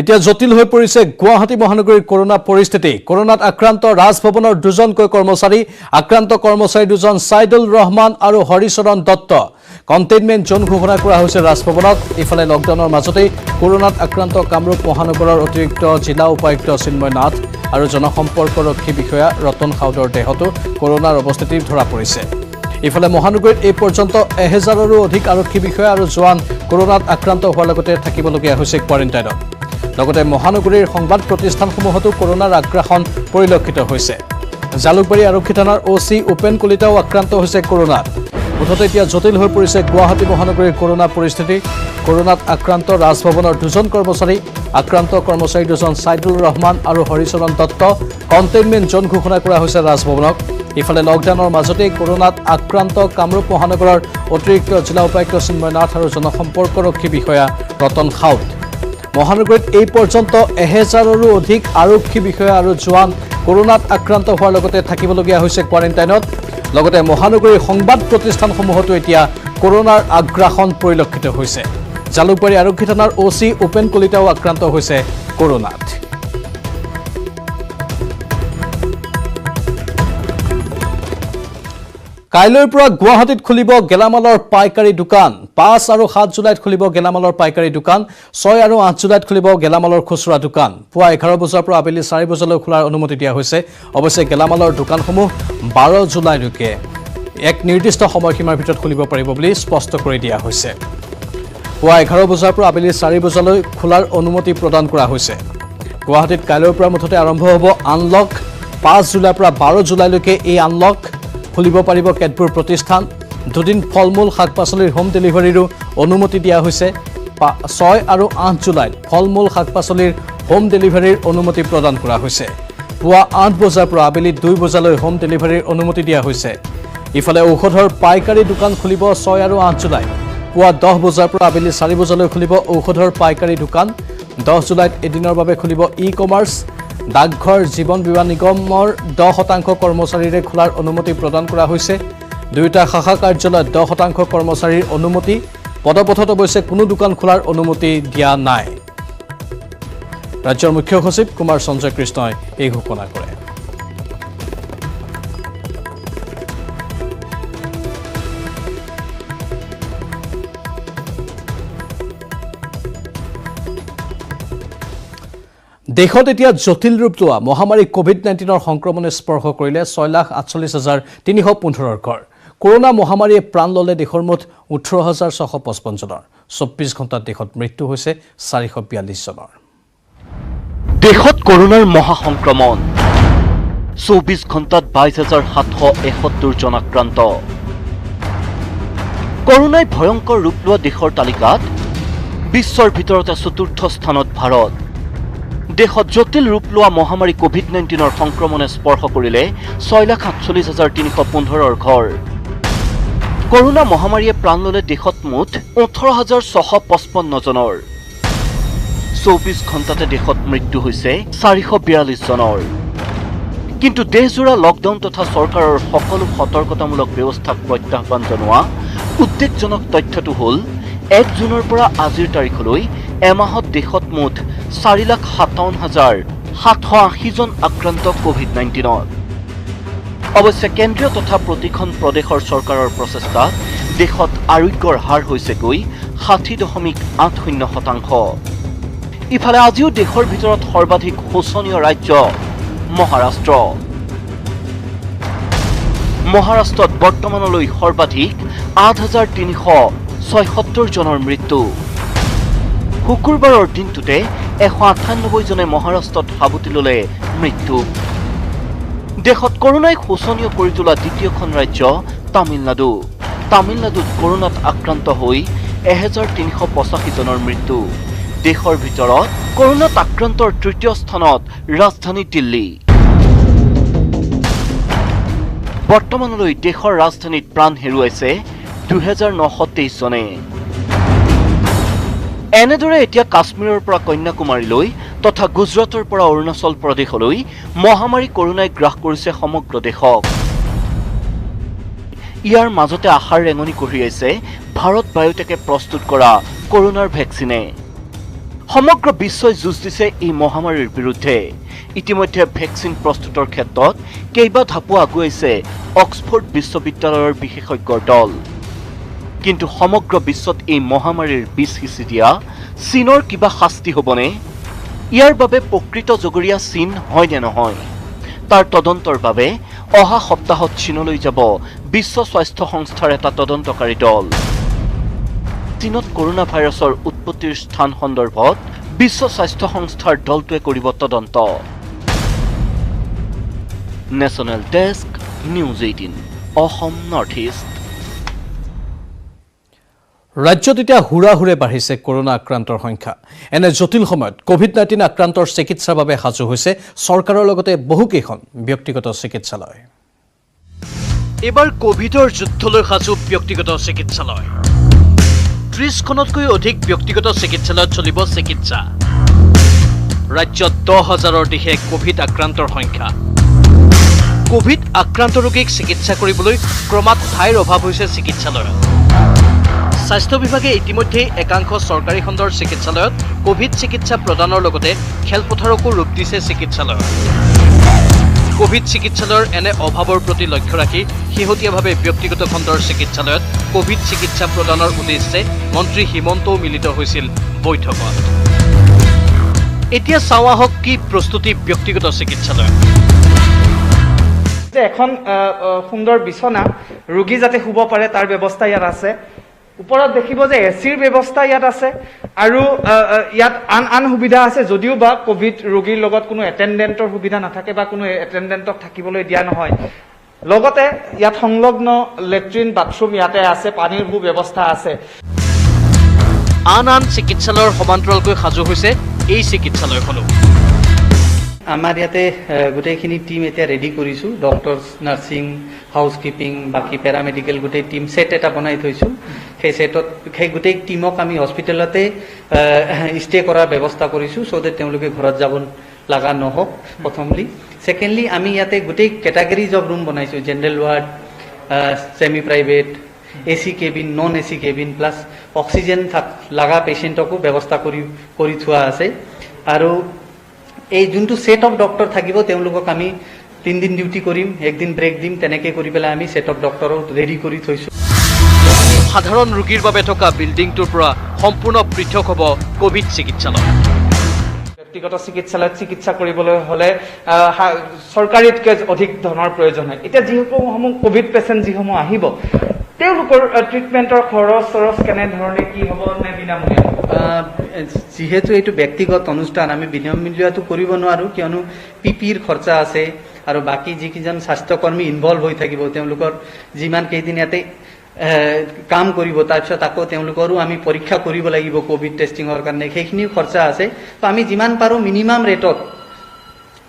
এতিয়া জটিল হৈ পৰিছে গুৱাহাটী মহানগৰীৰ কৰোনা পৰিস্থিতি। কৰোনাত আক্ৰান্ত ৰাজভৱনৰ দুজনকৈ কৰ্মচাৰী, আক্ৰান্ত কৰ্মচাৰী দুজন সাইদুল ৰহমান আৰু হৰিচৰণ দত্ত। কণ্টেইনমেণ্ট জোন ঘোষণা কৰা হৈছে ৰাজভৱনত। ইফালে লকডাউনৰ মাজতেই কৰোনাত আক্ৰান্ত কামৰূপ মহানগৰৰ অতিৰিক্ত জিলা উপায়ুক্ত চিন্ময় নাথ আৰু জনসম্পৰ্কৰক্ষী বিষয়া ৰতন সাউদৰ দেহতো কৰোনাৰ অৱস্থিতি ধৰা পৰিছে। ইফালে মহানগৰীত এই পৰ্যন্ত 1000ৰো অধিক আৰক্ষী বিষয়া আৰু জোৱান কৰোনাত আক্ৰান্ত হোৱাৰ লগতে থাকিবলগীয়া হৈছে কোৱাৰেণ্টাইনত। লগতে মহানগৰীৰ সংবাদ প্ৰতিষ্ঠানসমূহতো কৰোনাৰ আগ্ৰাসন পৰিলক্ষিত হৈছে। জালুকবাৰী আৰক্ষী থানাৰ OC উপেন কলিতাও আক্ৰান্ত হৈছে কৰোনাত। মুঠতে এতিয়া জটিল হৈ পৰিছে গুৱাহাটী মহানগৰীৰ কৰোনা পৰিস্থিতি। কৰোনাত আক্ৰান্ত ৰাজভৱনৰ দুজন কৰ্মচাৰী, আক্ৰান্ত কৰ্মচাৰী দুজন সাইদুল ৰহমান আৰু হৰিচৰণ দত্ত। কণ্টেইনমেণ্ট জোন ঘোষণা কৰা হৈছে ৰাজভৱনক। ইফালে লকডাউনৰ মাজতেই কৰোনাত আক্ৰান্ত কামৰূপ মহানগৰৰ অতিৰিক্ত জিলা উপায়ুক্ত চিন্ময় নাথ আৰু জনসম্পৰ্কৰক্ষী বিষয়া ৰতন সাউদ। মহানগৰীত এই পৰ্যন্ত 1000ৰো অধিক আৰক্ষী বিষয়া আৰু জোৱান কৰোনাত আক্ৰান্ত হোৱাৰ লগতে থাকিবলগীয়া হৈছে কোৱাৰেণ্টাইনত। লগতে মহানগৰীৰ সংবাদ প্ৰতিষ্ঠানসমূহতো এতিয়া কৰোনাৰ আগ্ৰাসন পৰিলক্ষিত হৈছে। জালুকবাৰী আৰক্ষী থানাৰ OC উপেন কলিতাও আক্ৰান্ত হৈছে কৰোনাত। কাইলৈৰ পৰা গুৱাহাটীত খুলিব গেলামালৰ পাইকাৰী দোকান। 5 আৰু 7 জুলাইত খুলিব গেলামালৰ পাইকাৰী দোকান। 6 আৰু 8 জুলাইত খুলিব গেলামালৰ খুচুৰা দোকান। পুৱা 11 বজাৰ পৰা আবেলি 4 বজালৈ খোলাৰ অনুমতি দিয়া হৈছে। অৱশ্যে গেলামালৰ দোকানসমূহ 12 জুলাইলৈকে এক নিৰ্দিষ্ট সময়সীমাৰ ভিতৰত খুলিব পাৰিব বুলি স্পষ্ট কৰি দিয়া হৈছে। পুৱা 11 বজাৰ পৰা আবেলি 4 বজালৈ খোলাৰ অনুমতি প্ৰদান কৰা হৈছে। গুৱাহাটীত কাইলৈৰ পৰা মুঠতে আৰম্ভ হ'ব আনলক। 5 জুলাইৰ পৰা 12 জুলাইলৈকে এই আনলক। খুলিব পাৰিব কেতবোৰ প্ৰতিষ্ঠান। দুদিন ফল-মূল শাক-পাচলিৰ হোম ডেলিভাৰীৰো অনুমতি দিয়া হৈছে। 6 আৰু 8 জুলাইত ফল-মূল শাক-পাচলিৰ হোম ডেলিভাৰীৰ অনুমতি প্ৰদান কৰা হৈছে। পুৱা 8 বজাৰ পৰা আবেলি 2 বজালৈ হোম ডেলিভাৰীৰ অনুমতি দিয়া হৈছে। ইফালে ঔষধৰ পাইকাৰী দোকান খুলিব 6 আৰু 8 জুলাইত। পুৱা 10 বজাৰ পৰা আবেলি 4 বজালৈ খুলিব ঔষধৰ পাইকাৰী দোকান। 10 জুলাইত এদিনৰ বাবে খুলিব ই-কমাৰ্চ। ডাকঘৰ জীৱন বীমা নিগমৰ 10% কৰ্মচাৰীৰে খোলাৰ অনুমতি প্ৰদান কৰা হৈছে। দুয়োটা শাখা কাৰ্যালয়ত 10% কৰ্মচাৰীৰ অনুমতি। পদপথত অৱশ্যে কোনো দোকান খোলাৰ অনুমতি দিয়া নাই। ৰাজ্যৰ মুখ্য সচিব কুমাৰ সঞ্জয় কৃষ্ণই এই ঘোষণা কৰে। দেশত এতিয়া জটিল ৰূপ লোৱা মহামাৰী কোভিড-19ৰ সংক্ৰমণে স্পৰ্শ কৰিলে 6,48,315 ঘৰ। কৰোনা মহামাৰীয়ে প্ৰাণ ল'লে দেশৰ মুঠ 18,655 জনৰ। 24 ঘণ্টাত দেশত মৃত্যু হৈছে 442 জনৰ। দেশত কৰোনাৰ মহাসংক্ৰমণ। 24 ঘণ্টাত 22,771 জন আক্ৰান্ত। কৰোনাই ভয়ংকৰ ৰূপ লোৱা দেশৰ তালিকাত বিশ্বৰ ভিতৰতে 4ৰ্থ স্থানত ভাৰত। দেশত জটিল ৰূপ লোৱা মহামাৰী কোভিড-19ৰ সংক্ৰমণে স্পৰ্শ কৰিলে 6,48,315 ঘৰ। কৰোনা মহামাৰীয়ে প্ৰাণ ল'লে দেশত মুঠ 18,655 জনৰ। 24 ঘণ্টাতে দেশত মৃত্যু হৈছে 442 জনৰ। কিন্তু দেশজোৰা লকডাউন তথা চৰকাৰৰ সকলো সতৰ্কতামূলক ব্যৱস্থাক প্ৰত্যাহ্বান জনোৱা উদ্বেগজনক তথ্যটো হ'ল 1 জুনৰ পৰা আজিৰ তাৰিখলৈ এমাহত দেশত মুঠ 4,57,780 জন আক্ৰান্ত কোভিড-19ত। অৱশ্যে কেন্দ্ৰীয় তথা প্ৰতিখন প্ৰদেশৰ চৰকাৰৰ প্ৰচেষ্টাত দেশত আৰোগ্যৰ হাৰ হৈছেগৈ 60.80%। ইফালে আজিও দেশৰ ভিতৰত সৰ্বাধিক শোচনীয় ৰাজ্য মহাৰাষ্ট্ৰ। মহাৰাষ্ট্ৰত বৰ্তমানলৈ সৰ্বাধিক 8,376 জনৰ মৃত্যু। শুকুৰবাৰৰ দিনটোতে 198 জনে মহাৰাষ্ট্ৰত সাৱটি ল'লে মৃত্যু। দেশত কৰোনাই শোচনীয় কৰি তোলা দ্বিতীয়খন ৰাজ্য তামিলনাডু। তামিলনাডুত কৰোনাত আক্ৰান্ত হৈ 1,385 জনৰ মৃত্যু। দেশৰ ভিতৰত কৰোনাত আক্ৰান্তৰ তৃতীয় স্থানত ৰাজধানী দিল্লী। বৰ্তমানলৈ দেশৰ ৰাজধানীত প্ৰাণ হেৰুৱাইছে 2,923 জনে। এনেদৰে এতিয়া কাশ্মীৰৰ পৰা কন্যাকুমাৰীলৈ তথা গুজৰাটৰ পৰা অৰুণাচল প্ৰদেশলৈ মহামাৰী কৰোনাই গ্ৰাস কৰিছে সমগ্ৰ দেশক। ইয়াৰ মাজতে আশাৰ ৰেঙনি কঢ়িয়াইছে ভাৰত বায়োটেকে প্ৰস্তুত কৰা কৰোনাৰ ভেকচিনে। সমগ্ৰ বিশ্বই যুঁজ দিছে এই মহামাৰীৰ বিৰুদ্ধে। ইতিমধ্যে ভেকচিন প্ৰস্তুতৰ ক্ষেত্ৰত কেইবা ধাপো আগুৱাইছে অক্সফৰ্ড বিশ্ববিদ্যালয়ৰ বিশেষজ্ঞৰ দল। কিন্তু সমগ্ৰ বিশ্বত এই মহামাৰীৰ বিষ সিঁচি দিয়া চীনৰ কিবা শাস্তি হ'বনে? ইয়াৰ বাবে প্ৰকৃত জগৰীয়া চীন হয় নে নহয়? তাৰ তদন্তৰ বাবে অহা সপ্তাহত চীনলৈ যাব বিশ্ব স্বাস্থ্য সংস্থাৰ এটা তদন্তকাৰী দল। চীনত কৰোনা ভাইৰাছৰ উৎপত্তিৰ স্থান সন্দৰ্ভত বিশ্ব স্বাস্থ্য সংস্থাৰ দলটোৱে কৰিব তদন্ত। National desk, news 18, Assam north east. ৰাজ্যত এতিয়া হুৰাহুৰে বাঢ়িছে কৰোনা আক্ৰান্তৰ সংখ্যা। এনে জটিল সময়ত কোভিড-19 আক্ৰান্তৰ চিকিৎসাৰ বাবে সাজু হৈছে চৰকাৰৰ লগতে বহুকেইখন ব্যক্তিগত চিকিৎসালয়। এইবাৰ কোভিডৰ যুদ্ধলৈ সাজু ব্যক্তিগত চিকিৎসালয়। 30খনতকৈ অধিক ব্যক্তিগত চিকিৎসালয়ত চলিব চিকিৎসা। ৰাজ্যত 10,000ৰ দিশে কোভিড আক্ৰান্তৰ সংখ্যা। কোভিড আক্ৰান্ত ৰোগীক চিকিৎসা কৰিবলৈ ক্ৰমাৎ ঠাইৰ অভাৱ হৈছে চিকিৎসালয়ত। স্বাস্থ্য বিভাগে ইতিমধ্যে একাংশ চৰকাৰী খণ্ডৰ চিকিৎসালয়ত কোভিড চিকিৎসা প্ৰদানৰ লগতে খেলপথাৰকো ৰূপ দিছে চিকিৎসালয়ত। কোভিড চিকিৎসালয়ৰ এনে অভাৱৰ প্ৰতি লক্ষ্য ৰাখি শেহতীয়াভাৱে ব্যক্তিগত খণ্ডৰ চিকিৎসালয়ত কোভিড চিকিৎসা প্ৰদানৰ উদ্দেশ্যে মন্ত্ৰী হিমন্তও মিলিত হৈছিল বৈঠকত। এতিয়া চাওঁ আহক কি প্ৰস্তুতি ব্যক্তিগত চিকিৎসালয়ত। এখন সুন্দৰ বিছনা ৰোগী যাতে শুব পাৰে তাৰ ব্যৱস্থা ইয়াত আছে। ওপৰত দেখিব যে এচিৰ ব্যৱস্থা ইয়াত আছে আৰু ইয়াত আন সুবিধা আছে, যদিও বা কোভিড ৰোগীৰ লগত কোনো এটেণ্ডেণ্টৰ সুবিধা নাথাকে বা কোনো এটেণ্ডেণ্টক থাকিবলৈ দিয়া নহয়। লগতে ইয়াত সংলগ্ন লেট্ৰিন বাথৰুম ইয়াতে আছে, পানীৰ সুব্যৱস্থা আছে। আন চিকিৎসালয়ৰ সমান্তৰালকৈ সাজু হৈছে এই চিকিৎসালয়খনো। আমাৰ ইয়াতে গোটেইখিনি টিম এতিয়া ৰেডি কৰিছোঁ। ডক্টৰছ, নাৰ্ছিং, হাউচকিপিং, বাকী পেৰামেডিকেল গোটেই টিম ছেট এটা বনাই থৈছোঁ। সেই গোটেই টিমক আমি হস্পিটেলতে ষ্টে কৰাৰ ব্যৱস্থা কৰিছোঁ, চ' ডেট তেওঁলোকে ঘৰত যাব লগা নহওক প্ৰথমলি। ছেকেণ্ডলি আমি ইয়াতে গোটেই কেটাগৰীজ অফ ৰুম বনাইছোঁ। General ward, semi private, AC cabin, non AC cabin, plus oxygen লগা পেচেণ্টকো ব্যৱস্থা কৰি থোৱা আছে। আৰু এই যোনটো ছেট অফ ডক্টৰ থাকিব তেওঁলোকক আমি 3 দিন ডিউটি কৰিম, 1 দিন ব্ৰেক দিম, তেনেকৈ কৰি পেলাই আমি ছেট অফ ডক্টৰক ৰেডি কৰি থৈছোঁ। সাধাৰণ ৰোগীৰ বাবে থকা বিল্ডিংটোৰ পৰা সম্পূৰ্ণ পৃথক হ'ব কোভিড চিকিৎসালয়। ব্যক্তিগত চিকিৎসালয়ত চিকিৎসা কৰিবলৈ হ'লে চৰকাৰীতকৈ অধিক ধনৰ প্ৰয়োজন হয়। এতিয়া যিসমূহ কোভিড পেচেণ্ট যিসমূহ আহিব তেওঁলোকৰ ট্ৰিটমেণ্টৰ খৰচ কেনেধৰণে কি হ'ব নে বিনামূলীয়া হ'ব? যিহেতু এইটো ব্যক্তিগত অনুষ্ঠান আমি বিনামূলীয়াটো কৰিব নোৱাৰোঁ, কিয়নো PPEৰ খৰচা আছে আৰু বাকী যিকেইজন স্বাস্থ্যকৰ্মী ইনভলভ হৈ থাকিব তেওঁলোকৰ যিমান কেইদিন ইয়াতে কাম কৰিব, তাৰপিছত আকৌ তেওঁলোকৰো আমি পৰীক্ষা কৰিব লাগিব কোভিড টেষ্টিঙৰ কাৰণে, সেইখিনি খৰচা আছে। তো আমি যিমান পাৰোঁ মিনিমাম ৰেটত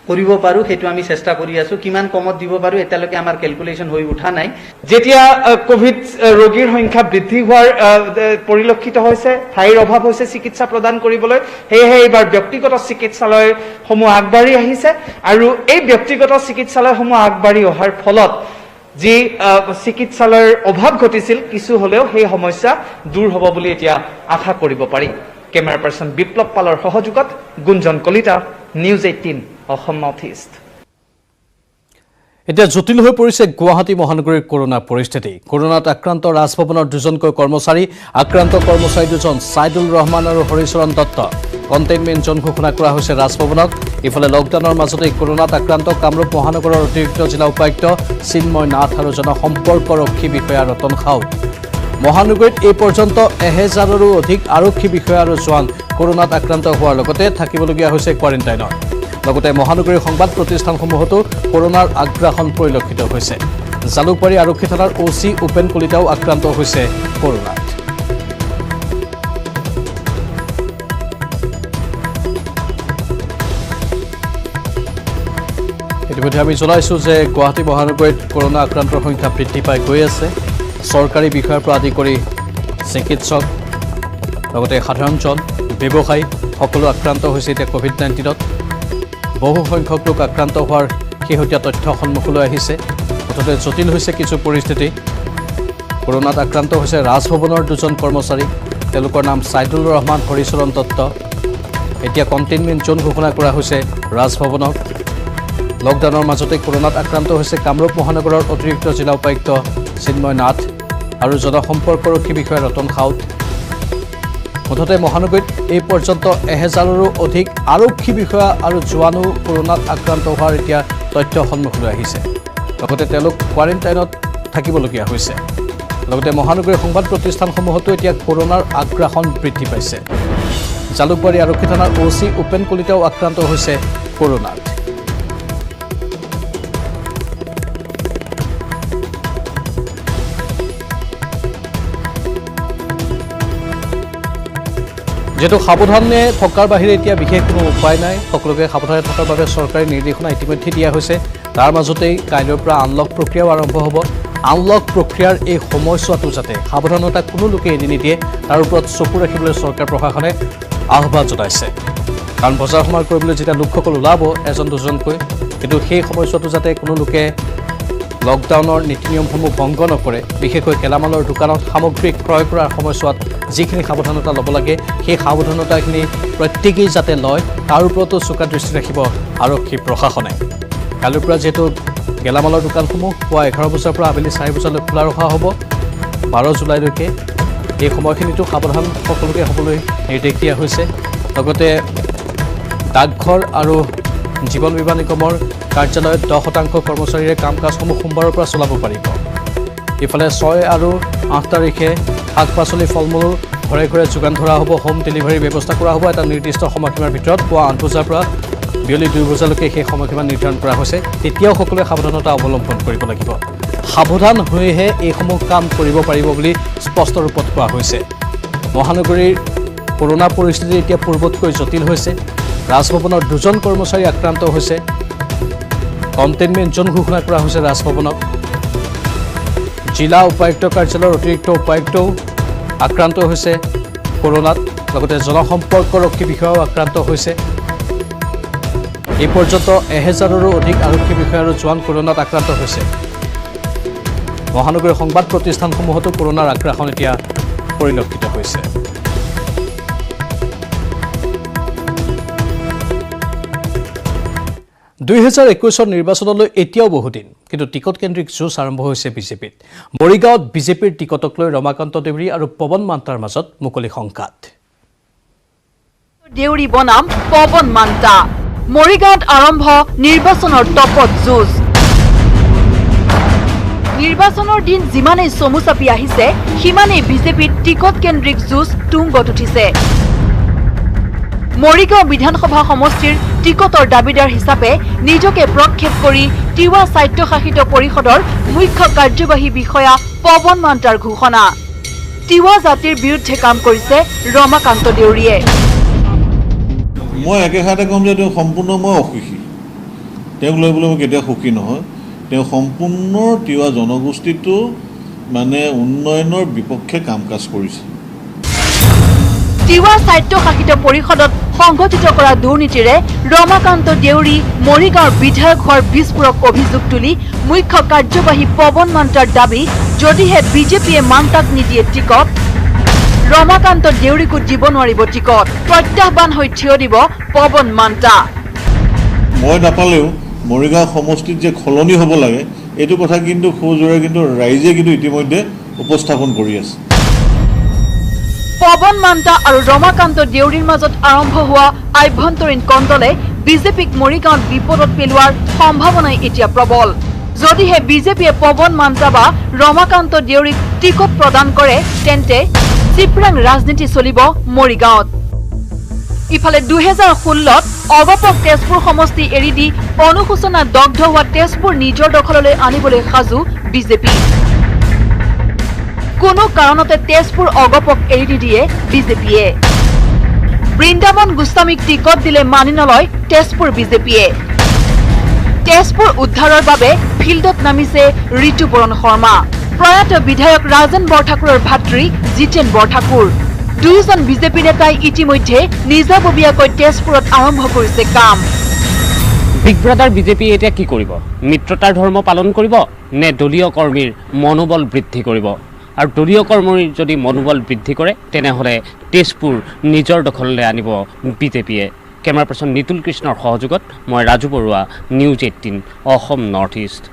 কৰিব পাৰোঁ সেইটো আমি চেষ্টা কৰি আছোঁ। কিমান কমত দিব পাৰোঁ এতিয়ালৈকে আমাৰ কেলকুলেশ্যন হৈ উঠা নাই। যেতিয়া কোভিড ৰোগীৰ সংখ্যা বৃদ্ধি হোৱাৰ পৰিলক্ষিত হৈছে, ঠাইৰ অভাৱ হৈছে চিকিৎসা প্ৰদান কৰিবলৈ, সেয়েহে এইবাৰ ব্যক্তিগত চিকিৎসালয়সমূহ আগবাঢ়ি আহিছে আৰু এই ব্যক্তিগত চিকিৎসালয়সমূহ আগবাঢ়ি অহাৰ ফলত যি চিকিৎসালয়ৰ অভাৱ ঘটিছিল কিছু হ'লেও সেই সমস্যা দূৰ হ'ব বুলি এতিয়া আশা কৰিব পাৰি। কেমেৰা পাৰ্চন বিপ্লৱ পালৰ সহযোগত Gunjan Kalita, news 18, Assam north east. এতিয়া জটিল হৈ পৰিছে গুৱাহাটী মহানগৰীৰ কৰোনা পৰিস্থিতি। কৰোনাত আক্ৰান্ত ৰাজভৱনৰ 2জনকৈ কৰ্মচাৰী, আক্ৰান্ত কৰ্মচাৰী 2জন ছাইদুল ৰহমান আৰু হৰিচৰণ দত্ত। কণ্টেইনমেণ্ট জ'ন ঘোষণা কৰা হৈছে ৰাজভৱনক। ইফালে লকডাউনৰ মাজতেই কৰোনাত আক্ৰান্ত কামৰূপ মহানগৰৰ অতিৰিক্ত জিলা উপায়ুক্ত চিন্ময় নাথ আৰু জনসম্পৰ্কৰক্ষী বিষয়া ৰতন খাউট। মহানগৰীত এই পৰ্যন্ত 1000ৰো অধিক আৰক্ষী বিষয়া আৰু জোৱান কৰোনাত আক্ৰান্ত হোৱাৰ লগতে থাকিবলগীয়া হৈছে কোৱাৰেণ্টাইনত। লগতে মহানগৰীৰ সংবাদ প্ৰতিষ্ঠানসমূহতো কৰোনাৰ আগ্ৰাসন পৰিলক্ষিত হৈছে। জালুকবাৰী আৰক্ষী থানাৰ OC উপেন কলিতাও আক্ৰান্ত হৈছে কৰোনাত। ইতিমধ্যে আমি জনাইছোঁ যে গুৱাহাটী মহানগৰীত কৰোনা আক্ৰান্তৰ সংখ্যা বৃদ্ধি পাই গৈ আছে। চৰকাৰী বিষয়াৰ পৰা আদি কৰি চিকিৎসক, লগতে সাধাৰণজন, ব্যৱসায়ী সকলো আক্ৰান্ত হৈছে এতিয়া কোভিড-19ত। বহু সংখ্যক লোক আক্ৰান্ত হোৱাৰ শেহতীয়া তথ্য সন্মুখলৈ আহিছে। মুঠতে জটিল হৈছে কিছু পৰিস্থিতি। কৰোনাত আক্ৰান্ত হৈছে ৰাজভৱনৰ 2জন কৰ্মচাৰী। তেওঁলোকৰ নাম ছাইদুল ৰহমান, হৰিচৰণ দত্ত। এতিয়া কণ্টেইনমেণ্ট জোন ঘোষণা কৰা হৈছে ৰাজভৱনক লকডাউনৰ মাজতে কৰোনাত আক্ৰান্ত হৈছে কামৰূপ মহানগৰৰ অতিৰিক্ত জিলা উপায়ুক্ত চিন্ময় নাথ আৰু জনসম্পৰ্কৰক্ষী বিষয়া ৰতন খাউত মুঠতে মহানগৰীত এই পৰ্যন্ত 1000ৰো অধিক আৰক্ষী বিষয়া আৰু জোৱানো কৰোনাত আক্ৰান্ত হোৱাৰ এতিয়া তথ্য সন্মুখলৈ আহিছে লগতে তেওঁলোক কোৱাৰেণ্টাইনত থাকিবলগীয়া হৈছে লগতে মহানগৰীৰ সংবাদ প্ৰতিষ্ঠানসমূহতো এতিয়া কৰোনাৰ আগ্ৰাসন বৃদ্ধি পাইছে জালুকবাৰী আৰক্ষী থানাৰ OC উপেন কলিতাও আক্ৰান্ত হৈছে কৰোনাত যেহেতু সাৱধানে থকাৰ বাহিৰে এতিয়া বিশেষ কোনো উপায় নাই সকলোকে সাৱধানে থকাৰ বাবে চৰকাৰী নিৰ্দেশনা ইতিমধ্যে দিয়া হৈছে তাৰ মাজতেই কাইলৈৰ পৰা আনলক প্ৰক্ৰিয়াও আৰম্ভ হ'ব আনলক প্ৰক্ৰিয়াৰ এই সময়ছোৱাটো যাতে সাৱধানতা কোনো লোকে এৰি নিদিয়ে তাৰ ওপৰত চকু ৰাখিবলৈ চৰকাৰ প্ৰশাসনে আহ্বান জনাইছে কাৰণ বজাৰ সমাৰ কৰিবলৈ যেতিয়া লোকসকল ওলাব এজন দুজনকৈ কিন্তু সেই সময়ছোৱাটো যাতে কোনো লোকে লকডাউনৰ নীতি নিয়মসমূহ ভংগ নকৰে বিশেষকৈ গেলামালৰ দোকানত সামগ্ৰী ক্ৰয় কৰাৰ সময়ছোৱাত যিখিনি সাৱধানতা ল'ব লাগে সেই সাৱধানতাখিনি প্ৰত্যেকেই যাতে লয় তাৰ ওপৰতো চোকা দৃষ্টি ৰাখিব আৰক্ষী প্ৰশাসনে কালিৰ পৰা যিহেতু গেলামালৰ দোকানসমূহ পুৱা 11 বজাৰ পৰা আবেলি 4 বজালৈ খোলা ৰখা হ'ব 12 জুলাইলৈকে এই সময়খিনিতো সাৱধান সকলোকে হ'বলৈ নিৰ্দেশ দিয়া হৈছে লগতে ডাকঘৰ আৰু জীৱন বীমা নিগমৰ কাৰ্যালয়ত 10% কৰ্মচাৰীৰে কাম কাজসমূহ সোমবাৰৰ পৰা চলাব পাৰিব ইফালে 6 আৰু 8 তাৰিখে শাক পাচলি ফল মূল ঘৰে ঘৰে যোগান ধৰা হ'ব হোম ডেলিভাৰী ব্যৱস্থা কৰা হ'ব এটা নিৰ্দিষ্ট সময়সীমাৰ ভিতৰত পুৱা 8 বজাৰ পৰা বিয়লি 2 বজালৈকে সেই সময়সীমা নিৰ্ধাৰণ কৰা হৈছে তেতিয়াও সকলোৱে সাৱধানতা অৱলম্বন কৰিব লাগিব সাৱধান হৈহে এইসমূহ কাম কৰিব পাৰিব বুলি স্পষ্ট ৰূপত কোৱা হৈছে মহানগৰীৰ কৰোনা পৰিস্থিতি এতিয়া পূৰ্বতকৈ জটিল হৈছে ৰাজভৱনৰ 2জন কৰ্মচাৰী আক্ৰান্ত হৈছে কণ্টেইনমেণ্ট জোন ঘোষণা কৰা হৈছে ৰাজভৱনক জিলা উপায়ুক্ত কাৰ্যালয়ৰ অতিৰিক্ত উপায়ুক্তও আক্ৰান্ত হৈছে কৰোনাত লগতে জনসম্পৰ্কৰক্ষী বিষয়াও আক্ৰান্ত হৈছে এই পৰ্যন্ত 1000ৰো অধিক আৰক্ষী বিষয়া আৰু জোৱান কৰোনাত আক্ৰান্ত হৈছে মহানগৰীৰ সংবাদ প্ৰতিষ্ঠানসমূহতো কৰোনাৰ আগ্ৰাসন এতিয়া পৰিলক্ষিত হৈছে 2021 নিৰ্বাচনলৈ এতিয়াও বহুদিন কিন্তু টিকট কেন্দ্ৰিক যুঁজ আৰম্ভ হৈছে বিজেপিত মৰিগাঁৱত বিজেপিৰ টিকটক লৈ ৰমাকান্ত দেউৰী আৰু পৱন মান্তাৰ মাজত মুকলি সংঘাত দেউৰী বনাম পৱন মান্তা মৰিগাঁৱত আৰম্ভ নিৰ্বাচনৰ টপত যুঁজ নিৰ্বাচনৰ দিন যিমানেই চমু চাপি আহিছে সিমানেই বিজেপিৰ টিকট কেন্দ্ৰিক যুঁজ তুংগত উঠিছে মৰিগাঁও বিধানসভা সমষ্টিৰ টিকটৰ দাবীদাৰ হিচাপে নিজকে প্ৰক্ষেপ কৰি তিৱা স্বায়ত্তশাসিত পৰিষদৰ মুখ্য কাৰ্যবাহী বিষয়া পৱন মান্তাৰ ঘোষণা তিৱা জাতিৰ বিৰুদ্ধে কাম কৰিছে ৰমাকান্ত দেউৰীয়ে মই একেষাৰতে কম যে তেওঁ সম্পূৰ্ণ মই অসুখী তেওঁক লৈ বোলে মই কেতিয়া সুখী নহয় তেওঁ সম্পূৰ্ণ তিৱা জনগোষ্ঠীটো মানে উন্নয়নৰ বিপক্ষে কাম কাজ কৰিছে তিৱা স্বায়ত্তশাসিত পৰিষদত সংঘটিত কৰা দুৰ্নীতিৰে ৰমাকান্ত দেউৰী মৰিগাঁৱৰ বিধায়ক হোৱাৰ বিস্ফোৰক অভিযোগ তুলি মুখ্য কাৰ্যবাহী পৱন মান্তাৰ দাবী যদিহে বিজেপিয়ে মান্তাক নিদিয়ে টিকট ৰমাকান্ত দেউৰীকো দিব নোৱাৰিব টিকট প্ৰত্যাহ্বান হৈ থিয় দিব পৱন মান্তা মই নাপালেও মৰিগাঁও সমষ্টিত যে খলনি হ'ব লাগে এইটো কথা কিন্তু খোজৰে কিন্তু ৰাইজে কিন্তু ইতিমধ্যে উপস্থাপন কৰি আছে পৱন মান্তা আৰু ৰমাকান্ত দেউৰীৰ মাজত আৰম্ভ হোৱা আভ্যন্তৰীণ কন্দলে বিজেপিক মৰিগাঁৱত বিপদত পেলোৱাৰ সম্ভাৱনাই এতিয়া প্ৰবল যদিহে বিজেপিয়ে পৱন মান্তা বা ৰমাকান্ত দেউৰীক টিকট প্ৰদান কৰে তেন্তে চিপৰাং ৰাজনীতি চলিব মৰিগাঁৱত ইফালে 2016ত অগপক তেজপুৰ সমষ্টি এৰি দি অনুশোচনা দগ্ধ হোৱা তেজপুৰ নিজৰ দখললৈ আনিবলৈ সাজু বিজেপি কোনো কাৰণতে তেজপুৰ অগপক এৰি দিয়ে বিজেপিয়ে বৃন্দাবন গোস্বামীক টিকট দিলে মানি নলয় তেজপুৰ বিজেপিয়ে তেজপুৰ উদ্ধাৰৰ বাবে ফিল্ডত নামিছে ঋতুপৰণ শৰ্মা প্ৰয়াত বিধায়ক ৰাজেন বৰঠাকুৰৰ ভাতৃ জিতেন বৰঠাকুৰ দুজন বিজেপি নেতাই ইতিমধ্যে নিজাববীয়াকৈ তেজপুৰত আৰম্ভ কৰিছে কাম বিগ ব্ৰাদাৰ বিজেপি এতিয়া কি কৰিব মিত্ৰতাৰ ধৰ্ম পালন কৰিব নে দলীয় কৰ্মীৰ মনোবল বৃদ্ধি কৰিব আৰু দলীয় কৰ্মীৰ যদি মনোবল বৃদ্ধি কৰে তেনেহ'লে তেজপুৰ নিজৰ দখললৈ আনিব বিজেপিয়ে। কেমেৰা পাৰ্চন নিতুল কৃষ্ণৰ সহযোগত মই Raju Barua, news 18 Assam north east.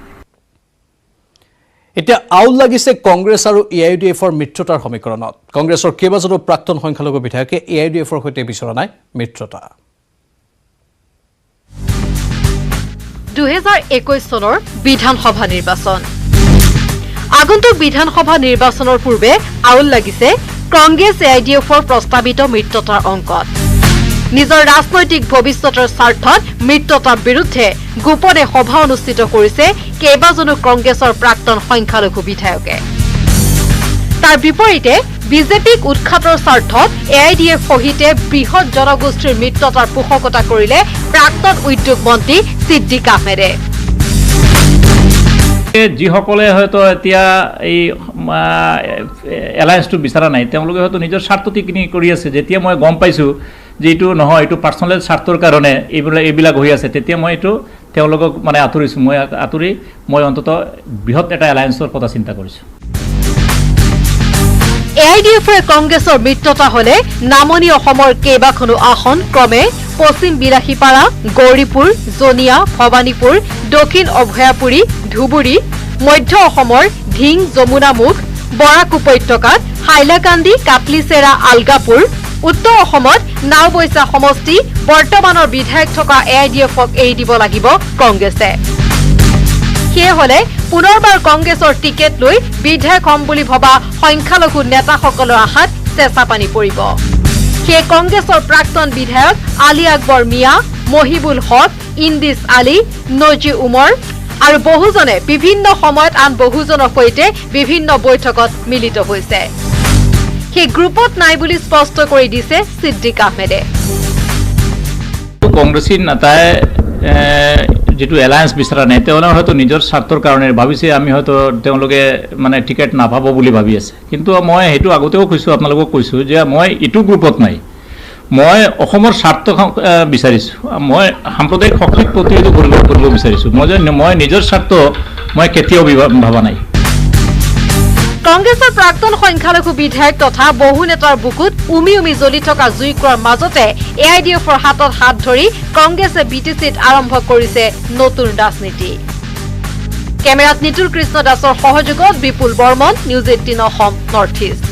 এতিয়া আউল লাগিছে কংগ্ৰেছ আৰু AIUDFৰ মিত্ৰতাৰ সমীকৰণত। কংগ্ৰেছৰ কেইবাজনো প্ৰাক্তন সংখ্যালঘু বিধায়কে AIUDFৰ সৈতে বিচৰা নাই মিত্ৰতা। 2021 চনৰ বিধানসভা নিৰ্বাচন। আগন্তুক বিধানসভা নিৰ্বাচনৰ পূৰ্বে আউল লাগিছে কংগ্ৰেছ AIUDFৰ প্ৰস্তাৱিত মিত্ৰতাৰ অংকত। নিজৰ ৰাজনৈতিক ভৱিষ্যতৰ স্বাৰ্থত মিত্ৰতাৰ বিৰুদ্ধে গোপনে সভা অনুষ্ঠিত কৰিছে কেইবাজনো কংগ্ৰেছৰ প্ৰাক্তন সংখ্যালঘু বিধায়কে। তাৰ বিপৰীতে বিজেপিক উৎখাতৰ স্বাৰ্থত AIUDF সহিতে বৃহৎ জনগোষ্ঠীৰ মিত্ৰতাৰ পোষকতা কৰিলে প্ৰাক্তন উদ্যোগ মন্ত্ৰী ছিদ্দিক আহমেদে। যিসকলে হয়তো এতিয়া এই এলায়েন্সটো বিচৰা নাই তেওঁলোকে হয়তো নিজৰ স্বাৰ্থটিখিনি কৰি আছে। যেতিয়া মই গম পাইছোঁ যে এইটো নহয়, এইটো পাৰ্চনেল স্বাৰ্থৰ কাৰণে এইবিলাক হৈ আছে, তেতিয়া মই এইটো তেওঁলোকক মানে আঁতৰিছোঁ। মই অন্ততঃ বৃহৎ এটা এলায়েন্সৰ কথা চিন্তা কৰিছোঁ। AIUDFৰে কংগ্ৰেছৰ মিত্ৰতা হলে নামনি অসমৰ কেইবাখনো আসন ক্ৰমে পশ্চিম বিলাসীপাৰা, গৌৰীপুৰ, জনিয়া, ভৱানীপুৰ, দক্ষিণ অভয়াপুৰী, ধুবুৰী, মধ্য অসমৰ ধিং, যমুনামুখ, বৰাক উপত্যকাত হাইলাকান্দি, কাটলিচেৰা, আলগাপুৰ, উত্তৰ অসমত নাওবৈচা সমষ্টি বৰ্তমানৰ বিধায়ক থকা AIUDFক এৰি দিব লাগিব কংগ্ৰেছে। সেয়ে হলে পুনৰবাৰ কংগ্ৰেছৰ টিকেট লৈ বিধায়ক হম বুলি ভবা সংখ্যালঘু নেতাসকলৰ আশাত চেঁচা পানী পৰিব। সেয়ে কংগ্ৰেছৰ প্ৰাক্তন বিধায়ক আলী আকবৰ মিয়া, মহিবুল হক, ইন্দিছ আলী, নজি উমৰ আৰু বহুজনে বিভিন্ন সময়ত আন বহুজনৰ সৈতে বিভিন্ন বৈঠকত মিলিত হৈছে। সেই গ্ৰুপত নাই বুলি স্পষ্ট কৰি দিছে ছিদ্দিক আহমেদে। কংগ্ৰেছী নেতাই যিটো এলায়েন্স বিচৰা নাই, তেওঁলোকে হয়তো নিজৰ স্বাৰ্থৰ কাৰণে ভাবিছে আমি হয়তো তেওঁলোকে মানে টিকেট নাপাব বুলি ভাবি আছে। কিন্তু মই সেইটো আগতেও কৈছোঁ, আপোনালোকক কৈছোঁ যে মই এইটো গ্ৰুপত নাই। মই অসমৰ স্বাৰ্থ বিচাৰিছোঁ। মই সাম্প্ৰদায়িক শক্তিক প্ৰতিৰোধ কৰিব বিচাৰিছোঁ। মই নিজৰ স্বাৰ্থ মই কেতিয়াও ভবা নাই। কংগ্ৰেছৰ প্ৰাক্তন সংখ্যালঘু বিধায়ক তথা বহু নেতাৰ বুকুত উমি উমি জ্বলি থকা জুইকুৰাৰ মাজতে AIUDFৰ হাতত হাত ধৰি কংগ্ৰেছে BTCত আৰম্ভ কৰিছে নতুন ৰাজনীতি। কেমেৰাত নিতুল কৃষ্ণ দাসৰ সহযোগত Bipul Barman, news 18 Assam north east.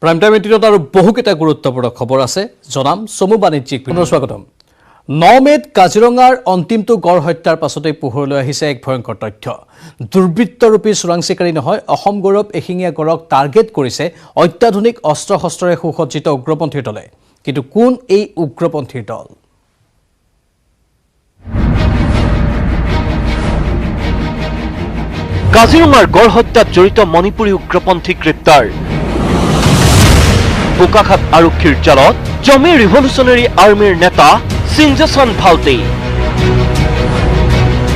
Prime time এটিনত আৰু বহুকেইটা গুৰুত্বপূৰ্ণ খবৰ আছে, জনাম চমু বাণিজ্যিক। পুনৰ স্বাগতম। 9 মে'ত কাজিৰঙাৰ অন্তিমটো গড় হত্যাৰ পাছতেই পোহৰলৈ আহিছে এক ভয়ংকৰ তথ্য। দুৰ্বৃত্তৰূপী চোৰাং চিকাৰী নহয়, অসম গৌৰৱ এশিঙীয়া গড়ক টাৰ্গেট কৰিছে অত্যাধুনিক অস্ত্ৰ শস্ত্ৰৰে সুসজ্জিত উগ্ৰপন্থীৰ দলে। কিন্তু কোন এই উগ্ৰপন্থীৰ দল? কাজিৰঙাৰ গড় হত্যাত জড়িত মণিপুৰী উগ্ৰপন্থী গ্ৰেপ্তাৰ। বোকাখাত আৰক্ষীৰ জালত জমি ৰিভলিউচনাৰী আৰ্মীৰ নেতা সিঞ্জাছন ভাল্টে।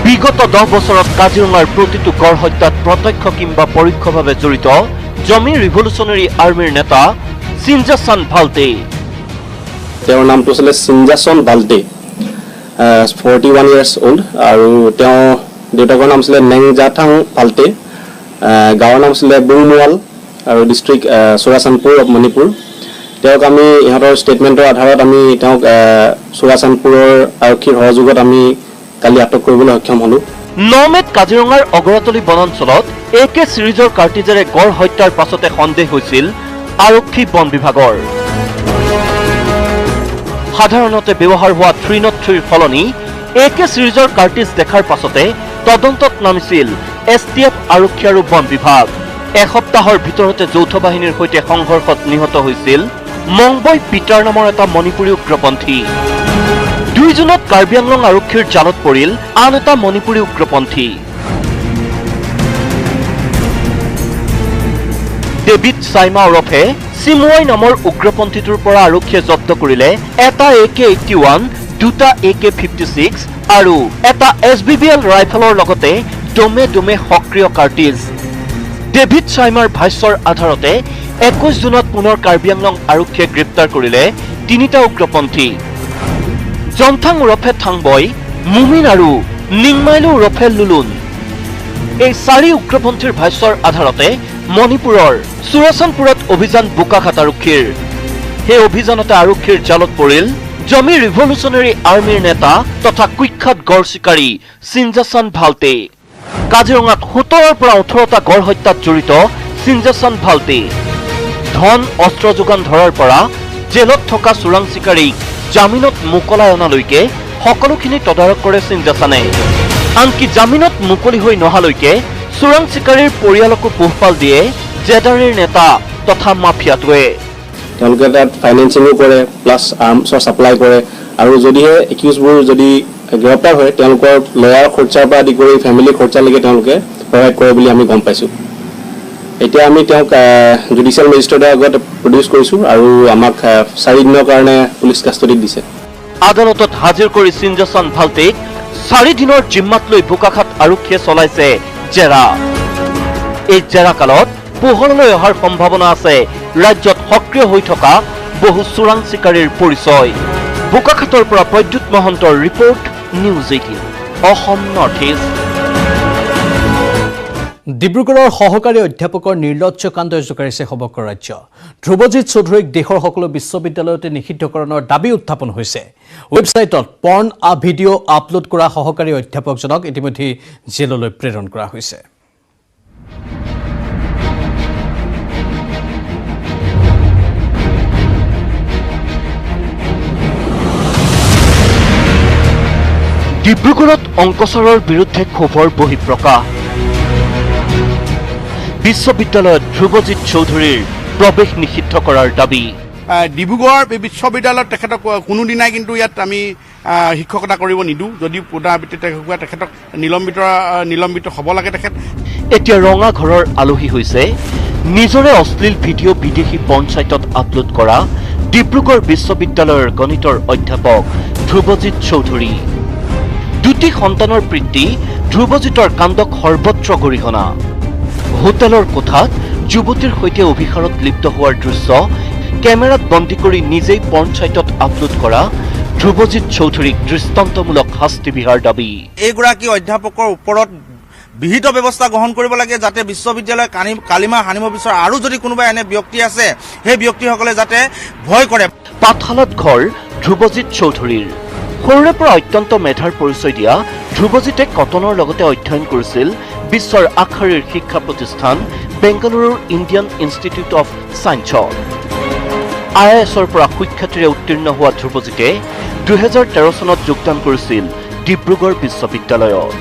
বিগত 10 বছৰত কাজিৰঙাৰ প্ৰতিটো গড় হত্যাত প্ৰত্যক্ষ কিংবা পৰোক্ষভাৱে জড়িত জমি ৰিভলিউচনাৰী আৰ্মীৰ নেতা সিঞ্জাছন ভাল্টে। তেওঁৰ নামটো আছিলে সিঞ্জাছন ভাল্টে, 41 years old, আৰু তেওঁ দেউতাকৰ নাম আছিলে নেংজাথাং ভাল্টে, গাঁৱৰ নাম আছিলে বুংমুৱাল আৰু ডিষ্ট্ৰিক্ট চুৰাচান্দপুৰ অফ মণিপুৰ। তেওঁক আমি ইহঁতৰ ষ্টেটমেণ্টৰ আধাৰত আমি তেওঁক চুৰাচান্দপুৰৰ আৰক্ষীৰ সহযোগত আমি কালি আটক কৰিবলৈ সক্ষম হ'লোঁ। 9 মে'ত কাজিৰঙাৰ অগৰাতলী বনাঞ্চলত AK চিৰিজৰ কাৰ্টিজেৰে গড় হত্যাৰ পাছতে সন্দেহ হৈছিল আৰক্ষী বন বিভাগৰ। সাধাৰণতে ব্যৱহাৰ হোৱা 303ৰ সলনি AK চিৰিজৰ কাৰ্টিজ দেখাৰ পাছতে তদন্তত নামিছিল STF আৰক্ষী আৰু বন বিভাগ। এসপ্তাহৰ ভিতৰতে যৌথ বাহিনীৰ সৈতে সংঘৰ্ষত নিহত হৈছিল মংবই পিটাৰ নামৰ এটা মণিপুৰী উগ্ৰপন্থী। 2 জুনত কাৰ্বি আংলং আৰক্ষীৰ জালত পৰিল আন এটা মণিপুৰী উগ্ৰপন্থী। ডেভিড চাইমা ওৰফে চিমুৱাই নামৰ উগ্ৰপন্থীটোৰ পৰা আৰক্ষীয়ে জব্দ কৰিলে এটা AK-81, 2টা AK-56 আৰু এটা SBBL ৰাইফলৰ লগতে দমে দমে সক্ৰিয় কাৰ্টিজ। ডেভিড চাইমাৰ ভাষ্যৰ আধাৰতে 21 জুনত পুনৰ কাৰ্বি আংলং আৰক্ষীয়ে গ্ৰেপ্তাৰ কৰিলে 3টা উগ্ৰপন্থী। জনথাং ওৰফে থাংবই, মুমিন আৰু নিংমাইলু ওৰফে লুলুন। এই 4 উগ্ৰপন্থীৰ ভাষ্যৰ আধাৰতে মণিপুৰৰ সুৰচনপুৰত অভিযান বোকাখাত আৰক্ষীৰ সেই অভিযানতে আৰক্ষীৰ জালত পৰিল জমি ৰিভলিউচনাৰী আৰ্মিৰ নেতা তথা কুখ্যাত গড় চিকাৰী সিঞ্জাছন ভালটে কাজিৰঙাত 17ৰ পৰা 18টা গড় হত্যাত জড়িত সিঞ্জাছন ভালটে ধন অস্ত্ৰ যোগান ধৰাৰ পৰা জেলত থকা চোৰাং চিকাৰীক জামিনত মুকলাই অনালৈকে সকলোখিনি তদাৰক কৰে সিঞ্জাছনে আনকি জামিনত মুকলি হৈ নহালৈকে চোৰাং চিকাৰীৰ পৰিয়ালকো পোহপাল দিয়ে জেদাৰীৰ নেতা তথা মাফিয়াটোৱে তেওঁলোকে তাত ফাইনেন্সিঙো কৰে প্লাছ আৰ্মছৰ ছাপ্লাই কৰে আৰু যদিহে একিউজবোৰ যদি গ্ৰেপ্তাৰ হয় তেওঁলোকৰ লয়াৰ খৰচাৰ পৰা আদি কৰি ফেমিলি খৰচালৈকে তেওঁলোকে প্ৰভাইড কৰে বুলি আমি গম পাইছোঁ এতিয়া আমি তেওঁক জুডিচিয়েল মেজিষ্ট্ৰেটৰ আগত প্ৰডিউচ কৰিছোঁ আৰু আমাক 4 দিনৰ কাৰণে পুলিচ কাষ্টডিত দিছে আদালতত হাজিৰ কৰি সিঞ্জাছন ভালটেক 4 দিনৰ জিম্মাত লৈ বোকাখাত আৰক্ষীয়ে চলাইছে জেৰা এই জেৰা কালত পোহৰলৈ অহাৰ সম্ভাৱনা আছে ৰাজ্যত সক্ৰিয় হৈ থকা বহু চোৰাং চিকাৰীৰ পৰিচয় বোকাখাতৰ পৰা প্ৰদ্যুৎ মহন্তৰ report news 18 Assam north east ডিব্ৰুগড়ৰ সহকাৰী অধ্যাপকৰ নিৰ্লজ্জ কাণ্ডই জোকাৰিছে সমগ্ৰ ৰাজ্য ধ্ৰুৱজিৎ চৌধুৰীক দেশৰ সকলো বিশ্ববিদ্যালয়তে নিষিদ্ধকৰণৰ দাবী উত্থাপন হৈছে ৱেবছাইটত পৰ্ণ ভিডিঅ' আপলোড কৰা সহকাৰী অধ্যাপকজনক ইতিমধ্যে জেললৈ প্ৰেৰণ কৰা হৈছে ডিব্ৰুগড়ত অংকচৰৰ বিৰুদ্ধে ক্ষোভৰ বহিঃপ্ৰকাশ বিশ্ববিদ্যালয়ত ধ্ৰুৱজিৎ চৌধুৰীৰ প্ৰৱেশ নিষিদ্ধ কৰাৰ দাবী ডিব্ৰুগড় বিশ্ববিদ্যালয়ত তেখেতক কোনোদিনাই কিন্তু ইয়াত আমি শিক্ষকতা কৰিব নিদিওঁ যদি তেখেতক নিলম্বিত হ'ব লাগে তেখেত এতিয়া ৰঙা ঘৰৰ আলহী হৈছে নিজৰে অশ্লীল ভিডিঅ' বিদেশী পঞ্চায়তত আপলোড কৰা ডিব্ৰুগড় বিশ্ববিদ্যালয়ৰ গণিতৰ অধ্যাপক ধ্ৰুৱজিৎ চৌধুৰী দুটি সন্তানৰ পিতৃ ধ্ৰুৱজিতৰ কাণ্ডক সৰ্বত্ৰ গৰিহণা হোটেলৰ কোঠাত যুৱতীৰ সৈতে অভিসাৰত লিপ্ত হোৱাৰ দৃশ্য কেমেৰাত বন্দী কৰি নিজেই পঞ্চায়তত আপলোড কৰা ধ্ৰুৱজিৎ চৌধুৰীক দৃষ্টান্তমূলক শাস্তি বিহাৰ দাবী এইগৰাকী অধ্যাপকৰ ওপৰত বিহিত ব্যৱস্থা গ্ৰহণ কৰিব লাগে যাতে বিশ্ববিদ্যালয় কালিমা হানিব বিচৰা আৰু যদি কোনোবা এনে ব্যক্তি আছে সেই ব্যক্তিসকলে যাতে ভয় কৰে পাঠশালাত ঘৰ ধ্ৰুৱজিৎ চৌধুৰীৰ সৰুৰে পৰা অত্যন্ত মেধাৰ পৰিচয় দিয়া ধ্ৰুৱজিতে কটনৰ লগতে অধ্যয়ন কৰিছিল বিশ্বৰ আগশাৰীৰ শিক্ষা প্ৰতিষ্ঠান বেংগালুৰুৰ ইণ্ডিয়ান ইনষ্টিটিউট অফ ছায়েন্সত IISৰ পৰা সুখ্যাতিৰে উত্তীৰ্ণ হোৱা ধ্ৰুৱজিতে 2013 চনত যোগদান কৰিছিল ডিব্ৰুগড় বিশ্ববিদ্যালয়ত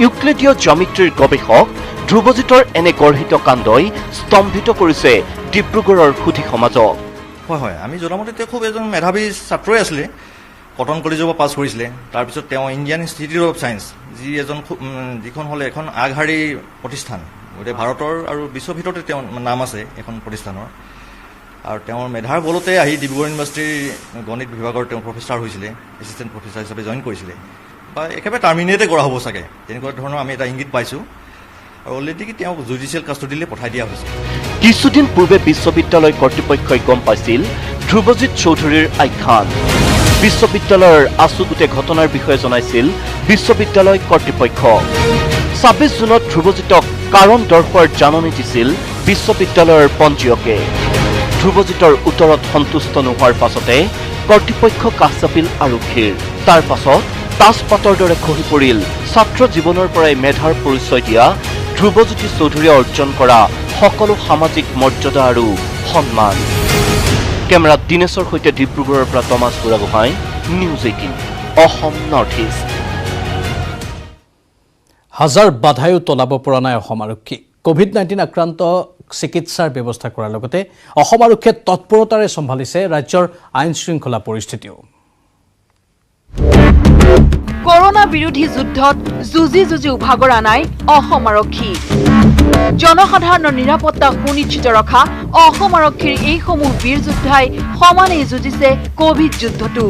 ইউক্লিডীয় জ্যামিতিৰ গৱেষক ধ্ৰুৱজিতৰ এনে গৰ্হিত কাণ্ডই স্তম্ভিত কৰিছে ডিব্ৰুগড়ৰ সুধী সমাজক হয় আমি জনামতে তেওঁ খুব এজন মেধাৱী ছাত্ৰই আছিলে কটন কলেজৰ পৰা পাছ কৰিছিলে তাৰপিছত তেওঁ ইণ্ডিয়ান ইনষ্টিটিউট অফ ছায়েন্স যিখন হ'লে এখন আগশাৰী প্ৰতিষ্ঠান গোটেই ভাৰতৰ আৰু বিশ্বৰ ভিতৰতে তেওঁৰ নাম আছে এখন প্ৰতিষ্ঠানৰ আৰু তেওঁৰ মেধাৰ বলতে আহি ডিব্ৰুগড় ইউনিভাৰ্চিটিৰ গণিত বিভাগৰ তেওঁ প্ৰফেচাৰ হৈছিলে এছিষ্টেণ্ট প্ৰফেচাৰ হিচাপে জইন কৰিছিলে বা একেবাৰে টাৰ্মিনেটে কৰা হ'ব চাগে তেনেকুৱা ধৰণৰ আমি এটা ইংগিত পাইছোঁ আৰু অলৰেডি তেওঁক জুডিচিয়েল কাষ্টডিলৈ পঠাই দিয়া হৈছে কিছুদিন পূৰ্বে বিশ্ববিদ্যালয় কৰ্তৃপক্ষই গম পাইছিল ধ্ৰুৱজিৎ চৌধুৰীৰ আখ্যান বিশ্ববিদ্যালয়ৰ আচুগুটে ঘটনাৰ বিষয়ে জনাইছিল বিশ্ববিদ্যালয় কৰ্তৃপক্ষ 26 জুনত ধ্ৰুৱজিতক কাৰণ দৰ্শোৱাৰ জাননী দিছিল বিশ্ববিদ্যালয়ৰ পঞ্জীয়কে ধ্ৰুৱজিতৰ উত্তৰত সন্তুষ্ট নোহোৱাৰ পাছতে কৰ্তৃপক্ষ কাষ চাপিল আৰক্ষীৰ তাৰ পাছত তাজপাতৰ দৰে খহি পৰিল ছাত্ৰ জীৱনৰ পৰাই মেধাৰ পৰিচয় দিয়া ধ্ৰুৱজ্যোতি চৌধুৰীয়ে অৰ্জন কৰা সকলো সামাজিক মৰ্যাদা আৰু সন্মান কেমেৰাত দিনেশৰ সৈতে ডিব্ৰুগড়ৰ পৰা Thomas Buragohain news 18 Assam north east হাজাৰ বাধায়ো তলাব পৰা নাই অসম আৰক্ষী কোভিড-19 আক্ৰান্ত চিকিৎসাৰ ব্যৱস্থা কৰাৰ লগতে অসম আৰক্ষীয়ে তৎপৰতাৰে চম্ভালিছে ৰাজ্যৰ আইন শৃংখলা পৰিস্থিতিও কৰোনা বিৰোধী যুদ্ধত যুঁজি উভাগৰা নাই অসম আৰক্ষী জনসাধাৰণৰ নিৰাপত্তা সুনিশ্চিত ৰখা অসম আৰক্ষীৰ এইসমূহ বীৰ যোদ্ধাই সমানেই যুঁজিছে কোভিড যুদ্ধটো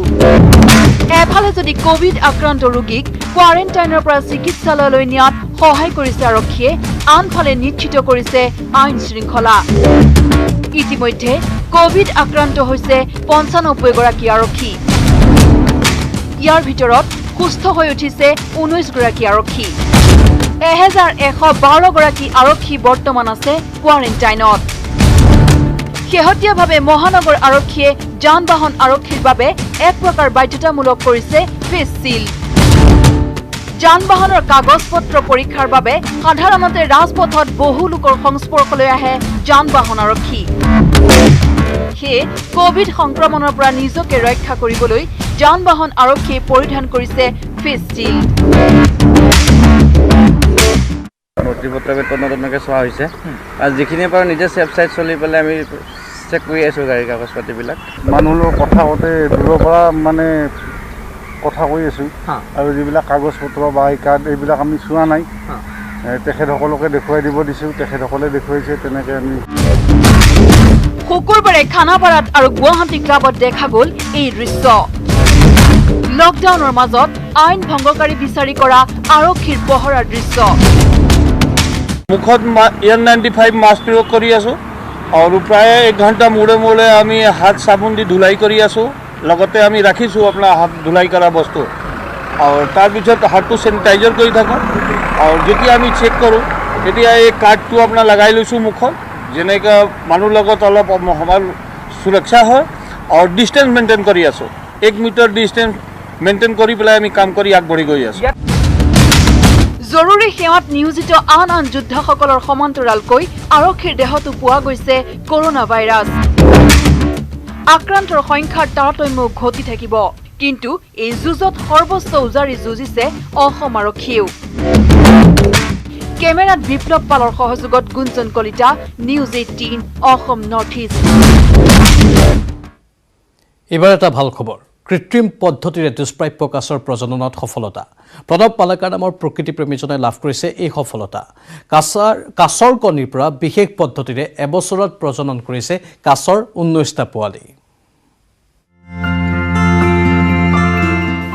এফালে যদি কোভিড আক্ৰান্ত ৰোগীক কোৱাৰেণ্টাইনৰ পৰা চিকিৎসালয়লৈ নিয়াত সহায় কৰিছে আৰক্ষীয়ে আনফালে নিশ্চিত কৰিছে আইন শৃংখলা ইতিমধ্যে কোভিড আক্ৰান্ত হৈছে 95 গৰাকী আৰক্ষী ইয়াৰ ভিতৰত সুস্থ হৈ উঠিছে 19 গৰাকী আৰক্ষী 1112 গৰাকী আৰক্ষী বৰ্তমান আছে কোৱাৰেণ্টাইনত শেহতীয়াভাৱে মহানগৰ আৰক্ষীয়ে যান বাহন আৰক্ষীৰ বাবে এক প্ৰকাৰ বাধ্যতামূলক কৰিছে ফেচ সিল যান বাহনৰ কাগজ পত্ৰ পৰীক্ষাৰ বাবে সাধাৰণতে ৰাজপথত বহু লোকৰ সংস্পৰ্শলৈ আহে যান বাহন আৰক্ষী সেয়ে কোভিড সংক্ৰমণৰ পৰা নিজকে ৰক্ষা কৰিবলৈ যান বাহন আৰক্ষীয়ে পৰিধান কৰিছে ফেচ সিল নথিপত্ৰ নতুনকৈ চোৱা হৈছে আৰু যিখিনি পাৰোঁ নিজে ছেফ চাইড চলি পেলাই আমি চেক কৰি আছোঁ গাড়ী কাগজ পাতিবিলাক মানুহৰ কথা কওঁতে দূৰৰ পৰা মানে কথা কৈ আছোঁ আৰু যিবিলাক কাগজ পত্ৰ বা আই কাৰ্ড এইবিলাক আমি চোৱা নাই তেখেতসকলকে দেখুৱাই দিব দিছোঁ তেখেতসকলে দেখুৱাইছে তেনেকৈ আমি শুকুৰবাৰে খানাপাৰাত আৰু গুৱাহাটী ক্লাবত দেখা গ'ল এই দৃশ্য লকডাউনৰ মাজত আইন ভংগকাৰী বিচাৰি কৰা আৰক্ষীৰ পহৰাৰ দৃশ্য মুখত N95 মাস্ক প্ৰয়োগ কৰি আছোঁ আৰু প্ৰায় 1 ঘণ্টা মূৰে আমি হাত চাবোন দি ধুলাই কৰি আছোঁ লগতে আমি ৰাখিছোঁ আপোনাৰ হাত ধুলাই কৰা বস্তু আৰু তাৰপিছত হাতটো চেনিটাইজাৰ কৰি থাকোঁ আৰু যেতিয়া আমি চেক কৰোঁ তেতিয়া এই কাৰ্ডটো আপোনাৰ লগাই লৈছোঁ মুখত যেনেকৈ মানুহ লগত অলপ সময় সুৰক্ষা হয় আৰু ডিষ্টেঞ্চ মেইনটেইন কৰি আছোঁ 1 মিটাৰ ডিষ্টেঞ্চ মেইনটেইন কৰি পেলাই আমি কাম কৰি আগবাঢ়ি গৈ আছোঁ জৰুৰী সেৱাত নিয়োজিত আন যোদ্ধাসকলৰ সমান্তৰালকৈ আৰক্ষীৰ দেহতো পোৱা গৈছে কৰোনা ভাইৰাছ আক্ৰান্তৰ সংখ্যাৰ তাৰতম্য ঘটি থাকিব কিন্তু এই যুঁজত সৰ্বোচ্চ উজাৰি যুঁজিছে অসম আৰক্ষীয়েও কেমেৰাত বিপ্লৱ পালৰ সহযোগত Gunjan Kalita news 18 Assam north east এবাৰ এটা ভাল খবৰ কৃত্ৰিম পদ্ধতিৰে দুষ্প্ৰাপ্য কাছৰ প্ৰজননত সফলতা প্ৰণৱ মালাকাৰ নামৰ প্ৰকৃতিপ্ৰেমীজনে লাভ কৰিছে এই সফলতা কাছৰ কণীৰ পৰা বিশেষ পদ্ধতিৰে এবছৰত প্ৰজনন কৰিছে কাছৰ 19টা পোৱালি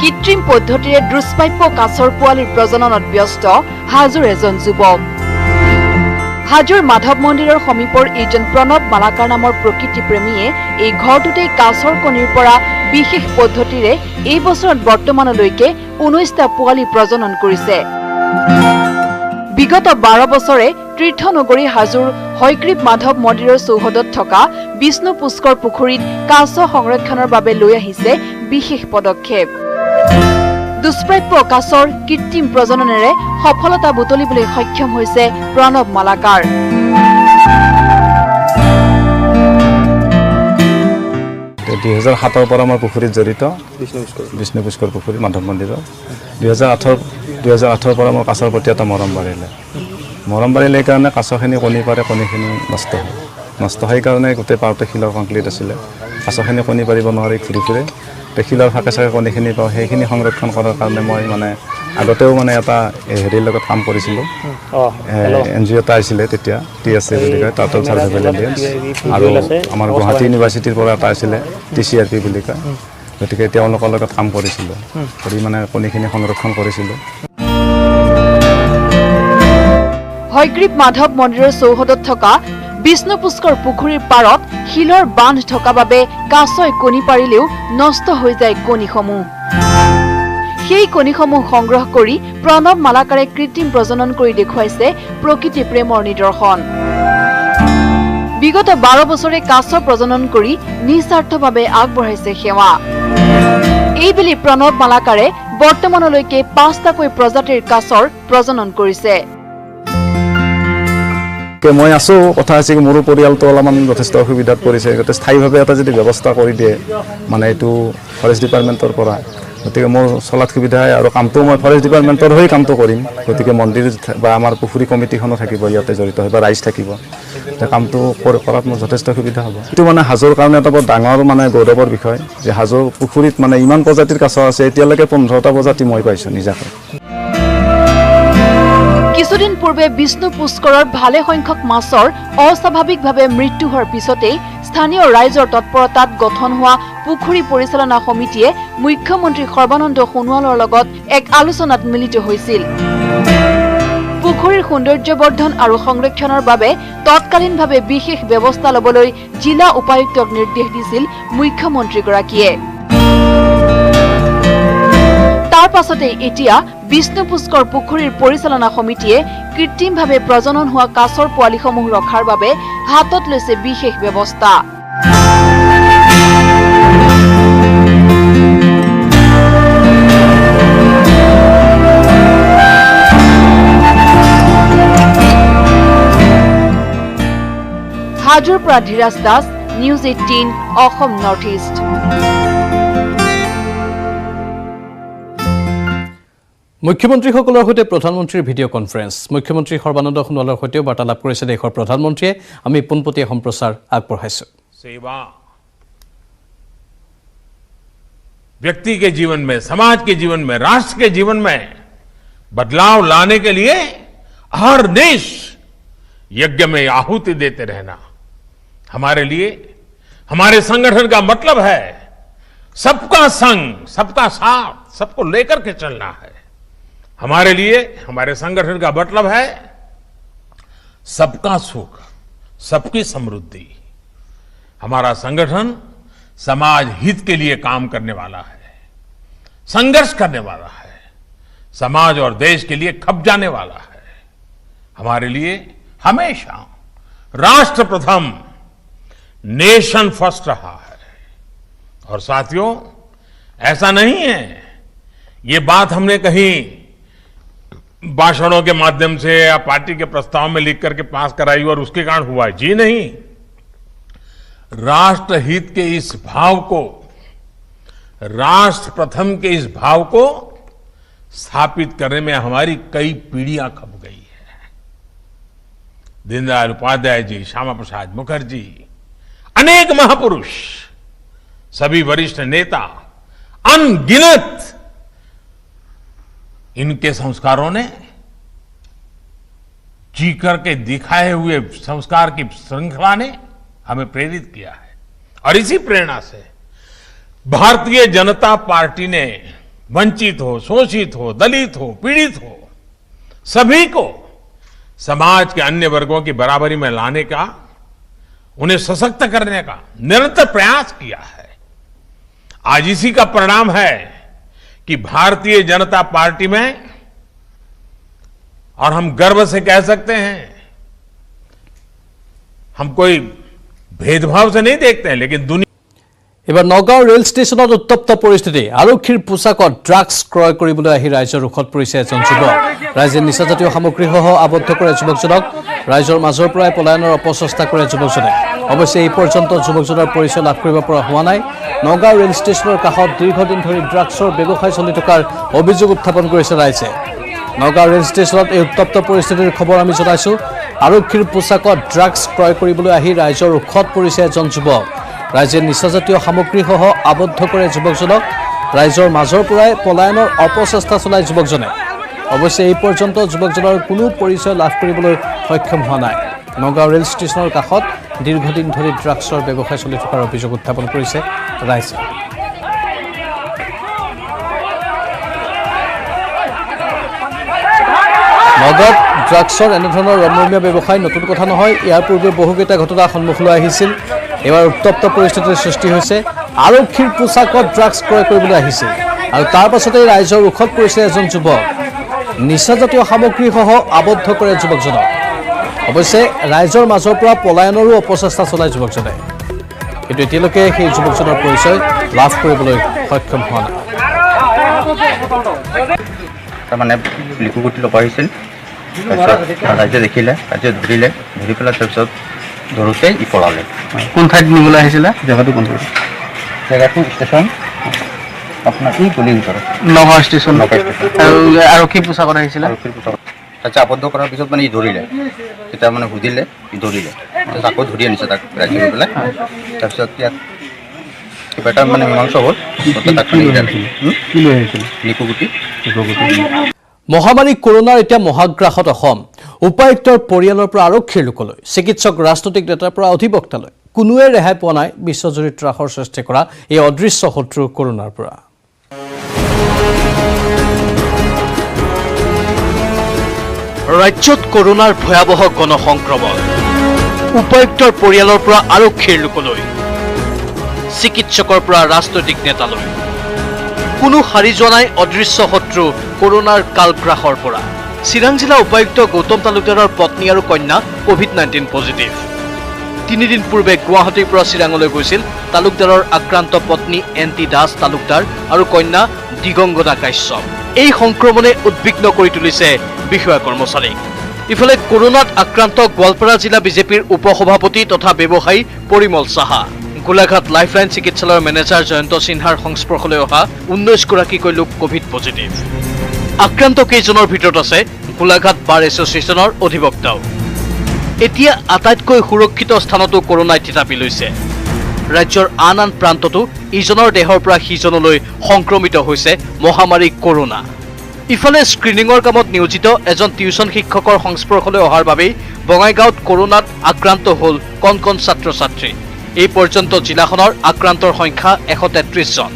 কৃত্ৰিম পদ্ধতিৰে দুষ্প্ৰাপ্য কাছৰ পোৱালিৰ প্ৰজননত ব্যস্ত হাজোৰ এজন যুৱক হাজোৰ মাধৱ মন্দিৰৰ সমীপৰ এইজন প্ৰণৱ মালাকাৰ নামৰ প্ৰকৃতিপ্ৰেমীয়ে এই ঘৰটোতেই কাছৰ কণীৰ পৰা বিশেষ পদ্ধতিৰে এই বছৰত বৰ্তমানলৈকে 19টা পোৱালি প্ৰজনন কৰিছে বিগত 12 বছৰে তীৰ্থনগৰী হাজোৰ হয়গ্ৰীৱ মাধৱ মন্দিৰৰ চৌহদত থকা বিষ্ণু পুষ্কৰ পুখুৰীত কাছ সংৰক্ষণৰ বাবে লৈ আহিছে বিশেষ পদক্ষেপ দুষ্প্ৰাপ্য কাছৰ কৃত্ৰিম প্ৰজননেৰে সফলতা বুটলিবলৈ সক্ষম হৈছে প্ৰণৱ মালাকাৰ 2007 পৰা মই পুখুৰীত জড়িত বিষ্ণু পুষ্কৰ পুখুৰী মাধৱ মন্দিৰৰ 2018 পৰা মোৰ কাছৰ প্ৰতি এটা মৰম বাঢ়িলে কাৰণে কাছখিনি কণী পাৰে কণীখিনি নষ্ট হয় কাৰণে গোটেই পাওঁতে শিলৰ কংক্ৰিট আছিলে কাছখিনি কণী পাৰিব নোৱাৰি ঘূৰি ফুৰে শিলৰ ফাকে চাকে কণীখিনি পাওঁ সেইখিনি সংৰক্ষণ কৰাৰ কাৰণে মই মানে আগতেও মানে এটা হেৰিৰ লগত কাম কৰিছিলোঁ NGO এটা আছিলে তেতিয়া TSC বুলি কয় টাৰ্টল চাৰ্ভাইভেল এলিয়েন্স আৰু আমাৰ গুৱাহাটী ইউনিভাৰ্চিটিৰ পৰা এটা আছিলে TCRP বুলি কয় গতিকে তেওঁলোকৰ লগত কাম কৰিছিলোঁ কৰি মানে কণীখিনি সংৰক্ষণ কৰিছিলোঁ হয়গ্ৰীৱ মাধৱ মন্দিৰৰ চৌহদত থকা বিষ্ণু পুষ্কৰ পুখুৰীৰ পাৰত শিলৰ বান্ধ থকা বাবে কাছই কণী পাৰিলেও নষ্ট হৈ যায় কণীসমূহ সেই কণীসমূহ সংগ্ৰহ কৰি প্ৰণৱ মালাকাৰে কৃত্ৰিম প্ৰজনন কৰি দেখুৱাইছে প্ৰকৃতি প্ৰেমৰ নিদৰ্শন বিগত 12 বছৰে কাছ প্ৰজনন কৰি নিস্বাৰ্থভাৱে আগবঢ়াইছে সেৱা এইবেলি প্ৰণৱ মালাকাৰে বৰ্তমানলৈকে 5টাকৈ প্ৰজাতিৰ কাছৰ প্ৰজনন কৰিছে মই আছোঁ কথা হৈছে মোৰো পৰিয়ালটো অলপমান যথেষ্ট অসুবিধাত পৰিছে গতিকে স্থায়ীভাৱে এটা যদি ব্যৱস্থা কৰি দিয়ে মানে এইটো ফৰেষ্ট ডিপাৰ্টমেণ্টৰ পৰা গতিকে মোৰ চলাত সুবিধা হয় আৰু কামটো মই ফৰেষ্ট ডিপাৰ্টমেণ্টৰ হৈ কামটো কৰিম গতিকে মন্দিৰ বা আমাৰ পুখুৰী কমিটিখনো থাকিব ইয়াতে জড়িত হৈ বা ৰাইজ থাকিব কামটো কৰাত মোৰ যথেষ্ট সুবিধা হ'ব এইটো মানে হাজোৰ কাৰণে এটা বৰ ডাঙৰ মানে গৌৰৱৰ বিষয় যে হাজোৰ পুখুৰীত মানে ইমান প্ৰজাতিৰ কাছ আছে এতিয়ালৈকে 15টা প্ৰজাতি মই পাইছোঁ নিজাকৈ কিছুদিন পূৰ্বে বিষ্ণু পুষ্কৰৰ ভালে সংখ্যক মাছৰ অস্বাভাৱিকভাৱে মৃত্যু হোৱাৰ পিছতেই স্থানীয় ৰাইজৰ তৎপৰতাত গঠন হোৱা পুখুৰী পৰিচালনা সমিতিয়ে মুখ্যমন্ত্ৰী সৰ্বানন্দ সোণোৱালৰ লগত এক আলোচনাত মিলিত হৈছিল পুখুৰীৰ সৌন্দৰ্যবৰ্ধন আৰু সংৰক্ষণৰ বাবে তৎকালীনভাৱে বিশেষ ব্যৱস্থা ল'বলৈ জিলা উপায়ুক্তক নিৰ্দেশ দিছিল মুখ্যমন্ত্ৰীগৰাকীয়ে তাৰ পাছতে এতিয়া বিষ্ণু পুষ্কৰ পুখুৰীৰ পৰিচালনা সমিতিয়ে কৃত্ৰিমভাৱে প্ৰজনন হোৱা কাছৰ পোৱালিসমূহ ৰখাৰ বাবে হাতত লৈছে বিশেষ ব্যৱস্থা। হাজোৰ পৰা Dhiraj Das, news 18 Assam north east. মুখ্যমন্ত্ৰীসকলৰ সৈতে প্ৰধানমন্ত্ৰীৰ ভিডিঅ' কনফাৰেন্স। মুখ্যমন্ত্ৰী সৰ্বানন্দ সোণোৱালৰ সৈতেও বাৰ্তালাপ কৰিছে দেশৰ প্ৰধানমন্ত্ৰীয়ে। আমি পোনপটীয়া সম্প্ৰচাৰ আগবঢ়াইছো। सेवा व्यक्ति के जीवन में, समाज के जीवन में, राष्ट्र के जीवन में बदलाव लाने के लिए हर देश यज्ञ में आहुति देते रहना हमारे लिए, हमारे संगठन का मतलब है सबका संग, सबका साथ, सबको लेकर के चलना है। हमारे लिए, हमारे संगठन का मतलब है सबका सुख, सबकी समृद्धि। हमारा संगठन समाज हित के लिए काम करने वाला है, संघर्ष करने वाला है, समाज और देश के लिए खप जाने वाला है। हमारे लिए हमेशा राष्ट्र प्रथम, नेशन फर्स्ट रहा है। और साथियों, ऐसा नहीं है ये बात हमने कहीं भाषणों के माध्यम से या पार्टी के प्रस्ताव में लिख करके पास कराई और उसके कारण हुआ। जी नहीं, राष्ट्र हित के इस भाव को, राष्ट्र प्रथम के इस भाव को स्थापित करने में हमारी कई पीढ़ियां खप गई है। दीनदयाल उपाध्याय जी, श्यामा प्रसाद मुखर्जी, अनेक महापुरुष, सभी वरिष्ठ नेता, अनगिनत इनके संस्कारों ने, जी करके दिखाए हुए संस्कार की श्रृंखला ने हमें प्रेरित किया है। और इसी प्रेरणा से भारतीय जनता पार्टी ने वंचित हो, शोषित हो, दलित हो, पीड़ित हो, सभी को समाज के अन्य वर्गों की बराबरी में लाने का, उन्हें सशक्त करने का निरंतर प्रयास किया है। आज इसी का परिणाम है कि भारतीय जनता पार्टी में, और हम गर्व से कह सकते हैं, हम कोई भेदभाव से नहीं देखते हैं, लेकिन दुनिया এবাৰ নগাঁও ৰেল ষ্টেচনত উত্তপ্ত পৰিস্থিতি। আৰক্ষীৰ পোছাকত ড্ৰাগছ ক্ৰয় কৰিবলৈ আহি ৰাইজৰ ৰোষত পৰিছে এজন যুৱক। ৰাইজে নিচাজাতীয় সামগ্ৰীসহ আবদ্ধ কৰে যুৱকজনক। ৰাইজৰ মাজৰ পৰাই পলায়নৰ অপচেষ্টা কৰে যুৱকজনে। অৱশ্যে এই পৰ্যন্ত যুৱকজনৰ পৰিচয় লাভ কৰিব পৰা হোৱা নাই। নগাঁও ৰেল ষ্টেচনৰ কাষত দীৰ্ঘদিন ধৰি ড্ৰাগছৰ ব্যৱসায় চলি থকাৰ অভিযোগ উত্থাপন কৰিছে ৰাইজে। নগাঁও ৰেল ষ্টেচনত এই উত্তপ্ত পৰিস্থিতিৰ খবৰ আমি জনাইছো। আৰক্ষীৰ পোছাকত ড্ৰাগছ ক্ৰয় কৰিবলৈ আহি ৰাইজৰ ৰোষত পৰিছে এজন যুৱক। ৰাইজে নিচাজাতীয় সামগ্ৰীসহ আবদ্ধ কৰে যুৱকজনক। ৰাইজৰ মাজৰ পৰাই পলায়নৰ অপচেষ্টা চলায় যুৱকজনে। অৱশ্যে এই পৰ্যন্ত যুৱকজনৰ কোনো পৰিচয় লাভ কৰিবলৈ সক্ষম হোৱা নাই। নগাঁও ৰেল ষ্টেচনৰ কাষত দীৰ্ঘদিন ধৰি ড্ৰাগছৰ ব্যৱসায় চলি থকাৰ অভিযোগ উত্থাপন কৰিছে ৰাইজে। নগাঁৱত ড্ৰাগছৰ এনেধৰণৰ ৰমৰমীয়া ব্যৱসায় নতুন কথা নহয়। ইয়াৰ পূৰ্বে বহুকেইটা ঘটনা সন্মুখলৈ আহিছিল। এবাৰ উত্তপ্ত পৰিস্থিতিৰ সৃষ্টি হৈছে। আৰক্ষীৰ পোছাকত ড্ৰাগছ ক্ৰয় কৰিবলৈ আহিছিল আৰু তাৰ পাছতে ৰাইজৰ ৰোষত পৰিছে এজন যুৱক। নিচাজাতীয় সামগ্ৰীসহ আবদ্ধ কৰে যুৱকজনক। অৱশ্যে ৰাইজৰ মাজৰ পৰা পলায়নৰো অপচেষ্টা চলায় যুৱকজনে, কিন্তু এতিয়ালৈকে সেই যুৱকজনৰ পৰিচয় লাভ কৰিবলৈ সক্ষম হোৱা নাই। তাৰমানে লিকুগুটি লব আহিছিল, তাৰপিছত ৰাইজে দেখিলে, ৰাইজে ধৰিলে, ধৰি পেলাই তাৰপিছত ধৰোঁতে ই পলালে। কোন ঠাইত নিবলৈ আহিছিলে? জেগাটো কোনটো? জেগাটো ষ্টেচন আপোনাৰ এই গলিৰ ভিতৰত, নগাঁও ষ্টেচন। নগাঁও ষ্টেচন। আৰু আৰক্ষী পোছাকত আহিছিলে? আৰক্ষীৰ পোছাকত। তাৰপিছত আবদ্ধ কৰাৰ পিছত মানে ই ধৰিলে, তেতিয়া মানে সুধিলে, ই ধৰিলে, তাৰপিছত আকৌ ধৰি আনিছে তাক ৰাইজে গৈ পেলাই। তাৰপিছত ইয়াত কিবা এটা মানে মীমাংসা হ'ল, তাক কি লৈ আহিছিল? লিকুগুটি। মহামাৰী কৰোনাৰ এতিয়া মহাগ্ৰাসত অসম। উপায়ুক্তৰ পৰিয়ালৰ পৰা আৰক্ষীৰ লোকলৈ, চিকিৎসক, ৰাজনৈতিক নেতাৰ পৰা অধিবক্তালৈ কোনোৱে ৰেহাই পোৱা নাই বিশ্বজুৰি ত্ৰাসৰ সৃষ্টি কৰা এই অদৃশ্য শত্ৰু কৰোনাৰ পৰা। ৰাজ্যত কৰোনাৰ ভয়াৱহ গণসংক্ৰমণ। উপায়ুক্তৰ পৰিয়ালৰ পৰা আৰক্ষীৰ লোকলৈ, চিকিৎসকৰ পৰা ৰাজনৈতিক নেতালৈ কোনো হাৰি যোৱা নাই অদৃশ্য শত্ৰু কৰোনাৰ কালগ্ৰাসৰ পৰা চিৰাং জিলা উপায়ুক্ত গৌতম তালুকদাৰৰ পত্নী আৰু কন্যা কোভিড-19 পজিটিভ 3 দিন পূৰ্বে গুৱাহাটীৰ পৰা চিৰাঙলৈ গৈছিল তালুকদাৰৰ আক্ৰান্ত পত্নী এনটি দাস তালুকদাৰ আৰু কন্যা দিগংগদা কাশ্যপ এই সংক্ৰমণে উদ্বিগ্ন কৰি তুলিছে বিষয়া কৰ্মচাৰীক ইফালে কৰোনাত আক্ৰান্ত গোৱালপাৰা জিলা বিজেপিৰ উপসভাপতি তথা ব্যৱসায়ী পৰিমল সাহা গোলাঘাট লাইফলাইন চিকিৎসালয়ৰ মেনেজাৰ জয়ন্ত সিনহাৰ সংস্পৰ্শলৈ অহা 19 গৰাকীকৈ লোক কোভিড পজিটিভ আক্ৰান্ত কেইজনৰ ভিতৰত আছে গোলাঘাট বাৰ এছ'চিয়েশ্যনৰ অধিবক্তাও এতিয়া আটাইতকৈ সুৰক্ষিত স্থানতো কৰোনাই থিতাপি লৈছে ৰাজ্যৰ আন প্ৰান্ততো ইজনৰ দেহৰ পৰা সিজনলৈ সংক্ৰমিত হৈছে মহামাৰী কৰোনা ইফালে স্ক্ৰিনিঙৰ কামত নিয়োজিত এজন টিউচন শিক্ষকৰ সংস্পৰ্শলৈ অহাৰ বাবে বঙাইগাঁৱত কৰোনাত আক্ৰান্ত হ'ল কণ ছাত্ৰ-ছাত্ৰী এই পৰ্যন্ত জিলাখনৰ আক্ৰান্তৰ সংখ্যা 133 জন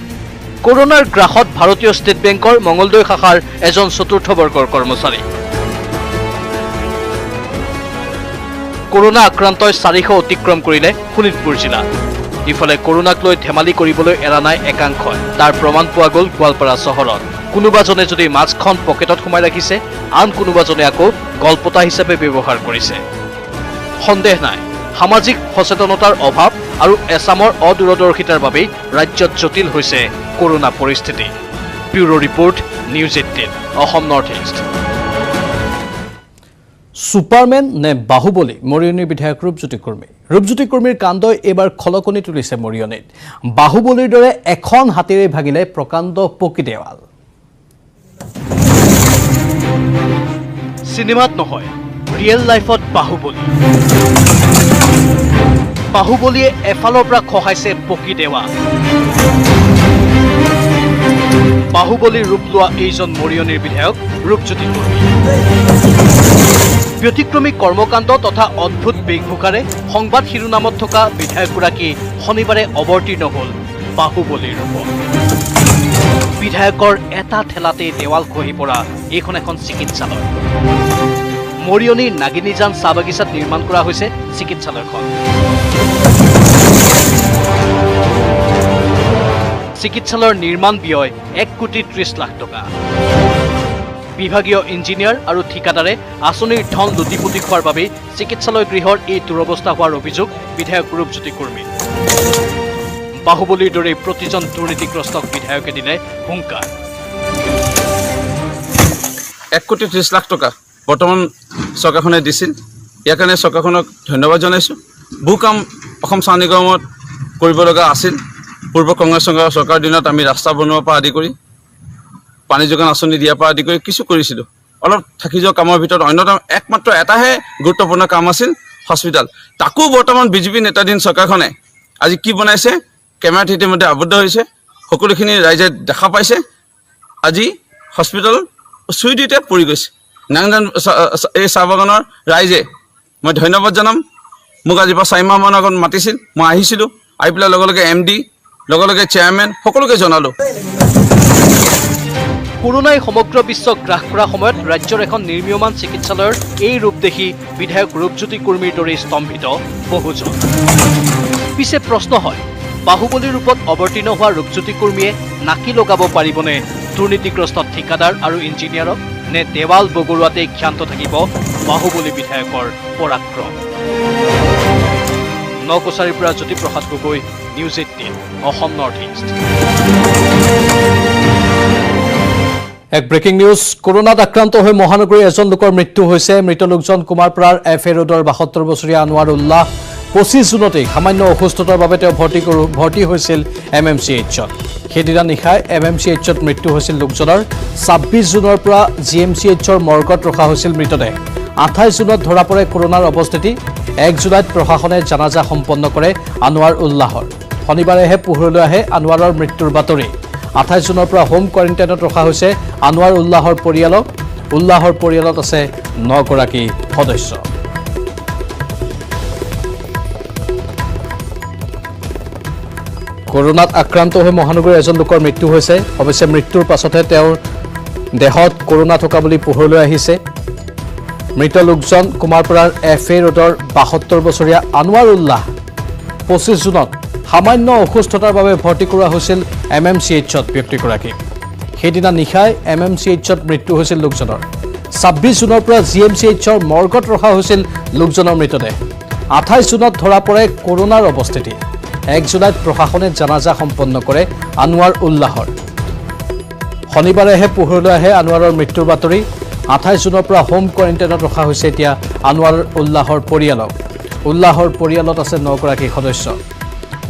কৰোনাৰ গ্ৰাসত ভাৰতীয় ষ্টেট বেংকৰ মঙলদৈ শাখাৰ এজন চতুৰ্থ বৰ্গৰ কৰ্মচাৰী কৰোনা আক্ৰান্তই 400 অতিক্ৰম কৰিলে শোণিতপুৰ জিলা ইফালে কৰোনাক লৈ ধেমালি কৰিবলৈ এৰা নাই একাংশই তাৰ প্ৰমাণ পোৱা গ'ল গোৱালপাৰা চহৰত কোনোবাজনে যদি মাস্কখন পকেটত সোমাই ৰাখিছে আন কোনোবাজনে আকৌ গলপতা হিচাপে ব্যৱহাৰ কৰিছে সন্দেহ নাই সামাজিক সচেতনতাৰ অভাৱ আৰু এছামৰ অদূৰদৰ্শিতাৰ বাবে ৰাজ্যত জটিল হৈছে কৰোনা পৰিস্থিতি bureau report news 18 Assam north east Superman নে বাহুবলী মৰিয়নিৰ বিধায়ক ৰূপজ্যোতি কৰ্মীৰ কাণ্ডই এবাৰ খলকনি তুলিছে মৰিয়নিত বাহুবলীৰ দৰে এখন হাতেৰে ভাগিলে প্ৰকাণ্ড পকী দেৱাল সিনেমাত নহয় ৰিয়েল লাইফত বাহুবলীয়ে এফালৰ পৰা খহাইছে পকী দেৱাল বাহুবলীৰ ৰূপ লোৱা এইজন মৰিয়নিৰ বিধায়ক ৰূপজ্যোতি কৰ্মী ব্যতিক্ৰমী কৰ্মকাণ্ড তথা অদ্ভুত বেশভূষাৰে সংবাদ শিৰোনামত থকা বিধায়কগৰাকী শনিবাৰে অৱতীৰ্ণ হ'ল বাহুবলীৰ ৰূপত বিধায়কৰ এটা ঠেলাতে দেৱাল খহি পৰা এইখন এখন চিকিৎসালয় মৰিয়নিৰ নাগিনীজান চাহ বাগিচাত নিৰ্মাণ কৰা হৈছে চিকিৎসালয়খন চিকিৎসালয়ৰ নিৰ্মাণ ব্যয় 1,30 লাখ টকা বিভাগীয় ইঞ্জিনিয়াৰ আৰু ঠিকাদাৰে আঁচনিৰ ধন লুটিপুটি খোৱাৰ বাবে চিকিৎসালয় গৃহৰ এই দুৰৱস্থা হোৱাৰ অভিযোগ বিধায়ক ৰূপজ্যোতি কৰ্মীৰ বাহুবলীৰ দৰে প্ৰতিজন দুৰ্নীতিগ্ৰস্তক বিধায়কে দিলে হুংকাৰ 1,30 লাখ টকা বৰ্তমান চৰকাৰখনে দিছিল ইয়াৰ কাৰণে চৰকাৰখনক ধন্যবাদ জনাইছোঁ বহু কাম অসম চাহ নিগমত কৰিব লগা আছিল পূৰ্ব কংগ্ৰেছ চৰকাৰৰ দিনত আমি ৰাস্তা বনোৱাৰ পৰা আদি কৰি পানী যোগান আঁচনি দিয়াৰ পৰা আদি কৰি কিছু কৰিছিলোঁ অলপ থাকি যোৱা কামৰ ভিতৰত অন্যতম একমাত্ৰ এটাহে গুৰুত্বপূৰ্ণ কাম আছিল হস্পিটেল তাকো বৰ্তমান বিজেপি নেতাধীন চৰকাৰখনে আজি কি বনাইছে কেমেৰাত ইতিমধ্যে আবদ্ধ হৈছে সকলোখিনি ৰাইজে দেখা পাইছে আজি হস্পিটেল চুই দিতে পৰি গৈছে নাংজান এই চাহ বাগানৰ ৰাইজে মই ধন্যবাদ জনাম মোক আজিৰ পৰা 4 মাহমান আগত মাতিছিল মই আহিছিলোঁ আহি পেলাই লগে MD লগে চেয়াৰমেন সকলোকে জনালোঁ কৰোনাই সমগ্ৰ বিশ্বক গ্ৰাস কৰাৰ সময়ত ৰাজ্যৰ এখন নিৰ্মীয়মান চিকিৎসালয়ৰ এই ৰূপ দেখি বিধায়ক ৰূপজ্যোতি কৰ্মীৰ দৰে স্তম্ভিত বহুজন পিছে প্ৰশ্ন হয় বাহুবলীৰ ৰূপত অৱতীৰ্ণ হোৱা ৰূপজ্যোতি কৰ্মীয়ে নাকি লগাব পাৰিবনে দুৰ্নীতিগ্ৰস্ত ঠিকাদাৰ আৰু ইঞ্জিনিয়াৰক নে দেৱাল বগৰুৱাতে ক্ষান্ত থাকিব বাহুবলী বিধায়কৰ পৰাক্ৰম নকছাৰীৰ পৰা Jyotiprasad Gogoi news 18 Assam north east এক ব্ৰেকিং নিউজ কৰোনাত আক্ৰান্ত হৈ মহানগৰীৰ এজন লোকৰ মৃত্যু হৈছে মৃত লোকজন কুমাৰপাৰাৰ FA ৰোডৰ 72 বছৰীয়া আনোৱাৰ উল্লাহ 25 জুনতে সামান্য অসুস্থতাৰ বাবে তেওঁ ভৰ্তি হৈছিল MMCHত সেইদিনা নিশাই MMCHত মৃত্যু হৈছিল লোকজনৰ 26 জুনৰ পৰা GMCHৰ মৰ্গত ৰখা হৈছিল মৃতদেহ 28 জুনত ধৰা পৰে কৰোনাৰ অৱস্থিতি 1 জুলাইত প্ৰশাসনে জানাজা সম্পন্ন কৰে আনোৱাৰ উল্লাহৰ শনিবাৰেহে পোহৰলৈ আহে আনোৱাৰৰ মৃত্যুৰ বাতৰি 28 জুনৰ পৰা হোম কোৱাৰেণ্টাইনত ৰখা হৈছে আনোৱাৰ উল্লাহৰ পৰিয়ালত আছে 9 গৰাকী সদস্য কৰোনাত আক্ৰান্ত হৈ মহানগৰীৰ এজন লোকৰ মৃত্যু হৈছে অৱশ্যে মৃত্যুৰ পাছতে তেওঁৰ দেহত কৰোনা থকা বুলি পোহৰলৈ আহিছে মৃত লোকজন কুমাৰপাৰাৰ FA ৰোডৰ 72 বছৰীয়া আনোৱাৰ উল্লাহ 25 জুনত সামান্য অসুস্থতাৰ বাবে ভৰ্তি কৰা হৈছিল MMCHত ব্যক্তিগৰাকী সেইদিনা নিশাই MMCHত মৃত্যু হৈছিল লোকজনৰ 26 জুনৰ পৰা GMCHৰ মৰ্গত ৰখা হৈছিল লোকজনৰ মৃতদেহ 28 জুনত ধৰা পৰে কৰোনাৰ অৱস্থিতি 1 জুলাইত প্ৰশাসনে জানাজা সম্পন্ন কৰে আনোৱাৰ উল্লাহৰ শনিবাৰেহে পোহৰলৈ আহে আনোৱাৰৰ মৃত্যুৰ বাতৰি 28 জুনৰ পৰা হোম কোৱাৰেণ্টাইনত ৰখা হৈছে এতিয়া আনোৱাৰ উল্লাহৰ পৰিয়ালক উল্লাহৰ পৰিয়ালত আছে 9 গৰাকী সদস্য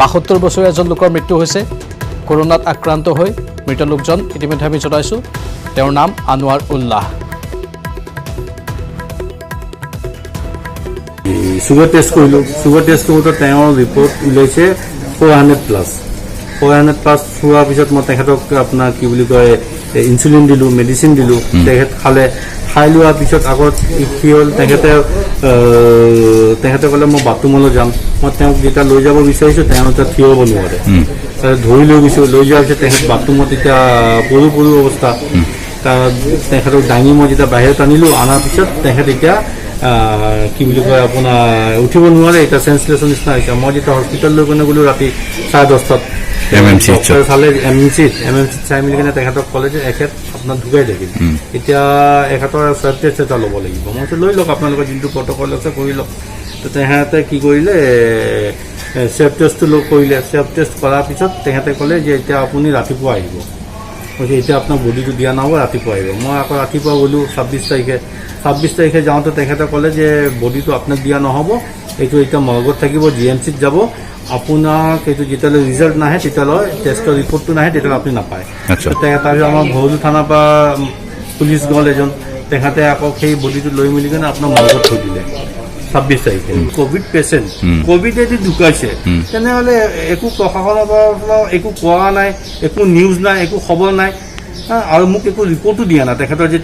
72 বছৰীয়া এজন লোকৰ মৃত্যু হৈছে কৰোনাত আক্ৰান্ত হৈ মৃত লোকজন ইতিমধ্যে আমি জনাইছো তেওঁৰ নাম আনোৱাৰ উল্লাহ সুগাৰ টেষ্ট কৰিলোঁ সুগাৰ টেষ্ট কৰোঁতে তেওঁৰ ৰিপৰ্ট ওলাইছে 400+ হোৱাৰ পিছত মই তেখেতক আপোনাৰ কি বুলি কয় ইনচুলিন দিলোঁ মেডিচিন দিলোঁ তেখেত খাই লোৱাৰ পিছত আগত কি হ'ল তেখেতে ক'লে মই বাথৰুমলৈ যাম মই তেওঁক যেতিয়া লৈ যাব বিচাৰিছোঁ তেওঁ এতিয়া থিয় হ'ব নোৱাৰে ধৰি লৈ গৈছোঁ লৈ যোৱাৰ পিছত তেখেত বাথৰুমত এতিয়া পৰু অৱস্থা তেখেতক দাঙি মই যেতিয়া বাহিৰত আনিলোঁ অনাৰ পিছত তেখেত এতিয়া কি বুলি কয় আপোনাৰ উঠিব নোৱাৰে এতিয়া চেঞ্চলেছৰ নিচিনা হৈছে মই যেতিয়া হস্পিটেললৈ গ'লে গ'লোঁ ৰাতি 10:30 চালে MMCত চাই মেলি কিনে তেখেতক ক'লে যে এখেত আপোনাৰ ঢুকাই থাকিল এতিয়া এখেতৰ স্বাব টেষ্ট এটা ল'ব লাগিব মই লৈ লওক আপোনালোকৰ যোনটো প্ৰট'কল আছে কৰি লওক তো তেখেতে কি কৰিলে স্বাব টেষ্টটো কৰিলে স্বাব টেষ্ট কৰাৰ পিছত তেখেতে ক'লে যে এতিয়া আপুনি ৰাতিপুৱা আহিব কৈছে এতিয়া আপোনাৰ বডিটো দিয়া নহ'ব ৰাতিপুৱা আহিব মই আকৌ ৰাতিপুৱা গ'লোঁ 26 তাৰিখে যাওঁতে তেখেতে ক'লে যে বডিটো আপোনাক দিয়া নহ'ব এইটো এতিয়া মৰ্গত থাকিব GMCত যাব আপোনাক এইটো যেতিয়ালৈ ৰিজাল্ট নাহে তেতিয়ালৈ টেষ্টৰ ৰিপৰ্টটো নাহে তেতিয়ালৈ আপুনি নাপায় তাৰপিছত আমাৰ ভৰলু থানাৰ পৰা পুলিচ গ'ল এজন তেখেতে আকৌ সেই বডিটো লৈ মেলি কিনে আপোনাৰ মৰ্গত থৈ দিলে 26 তাৰিখে কোভিড পেচেণ্ট কোভিড যদি ঢুকাইছে তেনেহ'লে একো প্ৰশাসনৰ পৰা একো কোৱা নাই একো নিউজ নাই একো খবৰ নাই আৰু মোক একো ৰিপৰ্টো দিয়া নাই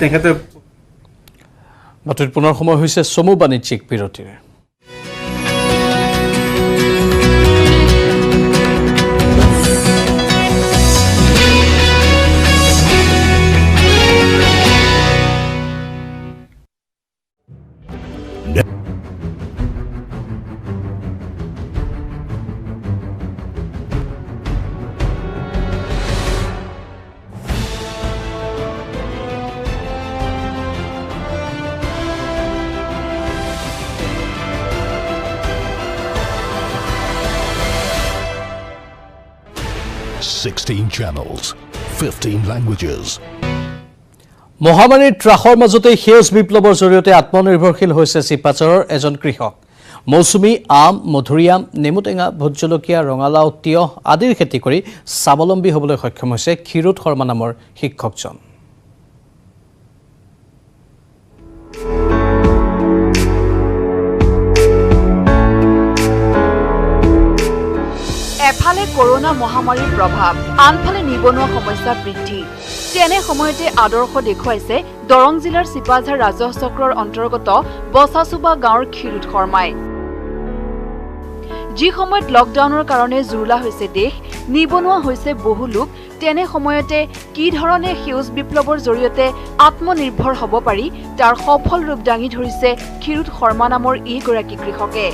তেখেতে বাতৰিত পুনৰ সময় হৈছে চমু বাণিজ্যিক বিৰতিৰ channels, 15 languages. মহামাৰীৰ ত্ৰাসৰ মাজতে সেউজ বিপ্লৱৰ জৰিয়তে আত্মনিৰ্ভৰশীল হৈছে শিপাচাৰৰ এজন কৃষক মৌচুমী আম মধুৰিআম নেমুটেঙা ভোট জলকীয়া ৰঙালাও তিয়হ আদিৰ খেতি কৰি স্বাৱলম্বী হ'বলৈ সক্ষম হৈছে ক্ষীৰোদ শৰ্মা নামৰ শিক্ষকজন এফালে কৰোনা মহামাৰীৰ প্ৰভাৱ আনফালে নিবনুৱা সমস্যা বৃদ্ধি তেনে সময়তে আদৰ্শ দেখুৱাইছে দৰং জিলাৰ চিপাঝাৰ ৰাজহ চক্ৰৰ অন্তৰ্গত বছাচুবা গাঁৱৰ ক্ষীৰোদ শৰ্মাই যি সময়ত লকডাউনৰ কাৰণে জুৰুলা হৈছে দেশ নিবনুৱা হৈছে বহু লোক তেনে সময়তে কি ধৰণে সেউজ বিপ্লৱৰ জৰিয়তে আত্মনিৰ্ভৰ হ'ব পাৰি তাৰ সফল ৰূপ দাঙি ধৰিছে ক্ষীৰোদ শৰ্মা নামৰ এই গৰাকী কৃষকে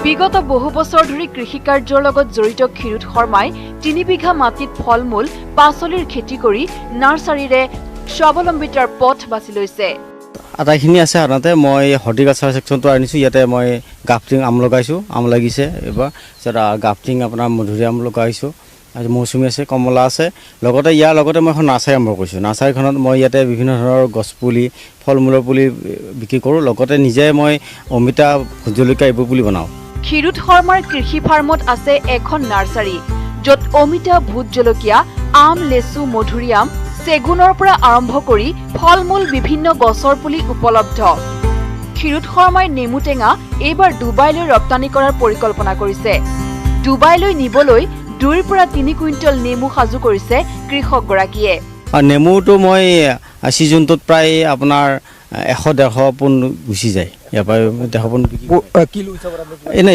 বিগত বহু বছৰ ধৰি কৃষি কাৰ্যৰ লগত জড়িত ক্ষীৰোদ শৰ্মাই 3 বিঘা মাটিত ফলমূল পাচলিৰ খেতি কৰি নাৰ্চাৰীৰে স্বাৱলম্বিতাৰ পথ বাছি লৈছে আটাইখিনি আছে সাধাৰণতে মই হৰ্টিকালচাৰ ছেকশ্যনটো আনিছোঁ ইয়াতে মই গাফটিং আম লগাইছোঁ আম লাগিছে এবাৰ গাফটিং আপোনাৰ মধুৰিআম লগাইছোঁ আৰু মৌচুমী আছে কমলা আছে লগতে ইয়াৰ লগতে মই এখন নাৰ্চাৰী আৰম্ভ কৰিছোঁ নাৰ্চাৰীখনত মই ইয়াতে বিভিন্ন ধৰণৰ গছপুলি ফল মূলৰ পুলি বিক্ৰী কৰোঁ লগতে নিজে মই অমিতা ভোট জলকীয়া এইবোৰ পুলি বনাওঁ ক্ষীৰোদ শৰ্মাৰ কৃষি ফাৰ্মত আছে এখন নাৰ্চাৰী য'ত অমিতা ভোট জলকীয়া আম লেচু মধুৰিআম চেগুনৰ পৰা আৰম্ভ কৰি ফলমূল বিভিন্ন গছৰ পুলি উপলব্ধ ক্ষীৰোদ শৰ্মাই নেমুটেঙা এইবাৰ ডুবাইলৈ ৰপ্তানি কৰাৰ পৰিকল্পনা কৰিছে ডুবাইলৈ নিবলৈ 2 পৰা 3 কুইণ্টল নেমু সাজু কৰিছে কৃষকগৰাকীয়ে নেমুটো মই ছিজনটোত প্ৰায় আপোনাৰ 100-150 পোন গুচি যায় ইয়াৰ পৰা 150 পোন কিলো এনে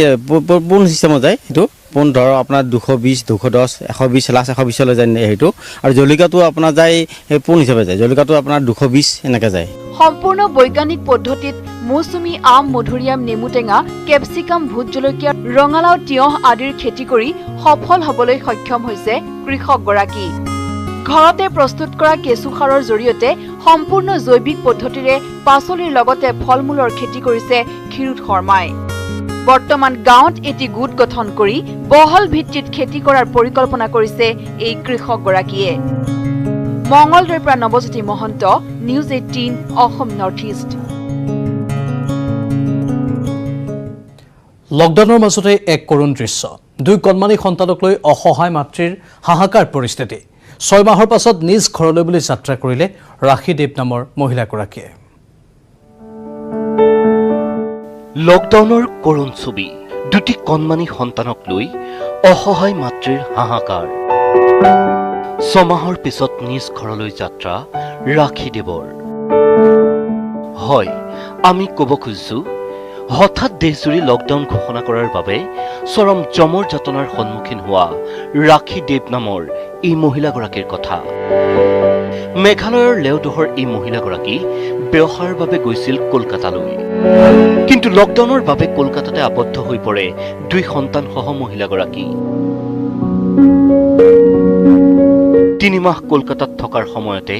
পোন চিষ্টেমত যায় সেইটো পোন ধৰ আপোনাৰ 220 210 120 লাষ্ট 120 লৈ যায় সেইটো আৰু জলকীয়াটো আপোনাৰ যায় সেই পোন হিচাপে যায় জলকীয়াটো আপোনাৰ 220 এনেকৈ যায় সম্পূৰ্ণ বৈজ্ঞানিক পদ্ধতিত মৌচুমী আম মধুৰিআম নেমুটেঙা কেপচিকাম ভোট জলকীয়া ৰঙালাও তিয়হ আদিৰ খেতি কৰি সফল হ'বলৈ সক্ষম হৈছে কৃষকগৰাকী ঘৰতে প্ৰস্তুত কৰা কেঁচু সাৰৰ জৰিয়তে সম্পূৰ্ণ জৈৱিক পদ্ধতিৰে পাচলিৰ লগতে ফল-মূলৰ খেতি কৰিছে ক্ষীৰোদ শৰ্মাই। বৰ্তমান গাঁৱত এটি গোট গঠন কৰি বহল ভিত্তিত খেতি কৰাৰ পৰিকল্পনা কৰিছে এই কৃষকগৰাকীয়ে। মঙলদৈৰ পৰা Nabajyoti Mahanta, news 18 Assam north east. লকডাউনৰ মাজতে এক কৰুণ দৃশ্য। 2 কণমানি সন্তানক লৈ অসহায় মাতৃৰ হাহাকাৰ পৰিস্থিতি। 6 মাহৰ পাছত নিজ ঘৰলৈ বুলি যাত্ৰা কৰিলে ৰাখী দেৱ নামৰ মহিলাগৰাকীয়ে। লকডাউনৰ কৰুণ ছবি। 2টি কণমানি সন্তানক লৈ অসহায় মাতৃৰ হাহাকাৰ। 6 মাহৰ পিছত নিজ ঘৰলৈ যাত্ৰা ৰাখী দেৱৰ। হয়, আমি ক'ব খুজিছো, হঠাৎ দেশজুৰি লকডাউন ঘোষণা কৰাৰ বাবে চৰম জমৰ যাতনাৰ সন্মুখীন হোৱা ৰাখী দেৱ নামৰ এই মহিলাগৰাকীৰ কথা। মেঘালয়ৰ লেওডহৰ এই মহিলাগৰাকী ব্যৱসায়ৰ বাবে গৈছিল কলকাতালৈ। কিন্তু লকডাউনৰ বাবে কলকাতাতে আবদ্ধ হৈ পৰে 2 সন্তানসহ মহিলাগৰাকী। 3 মাহ কলকাতাত থকাৰ সময়তে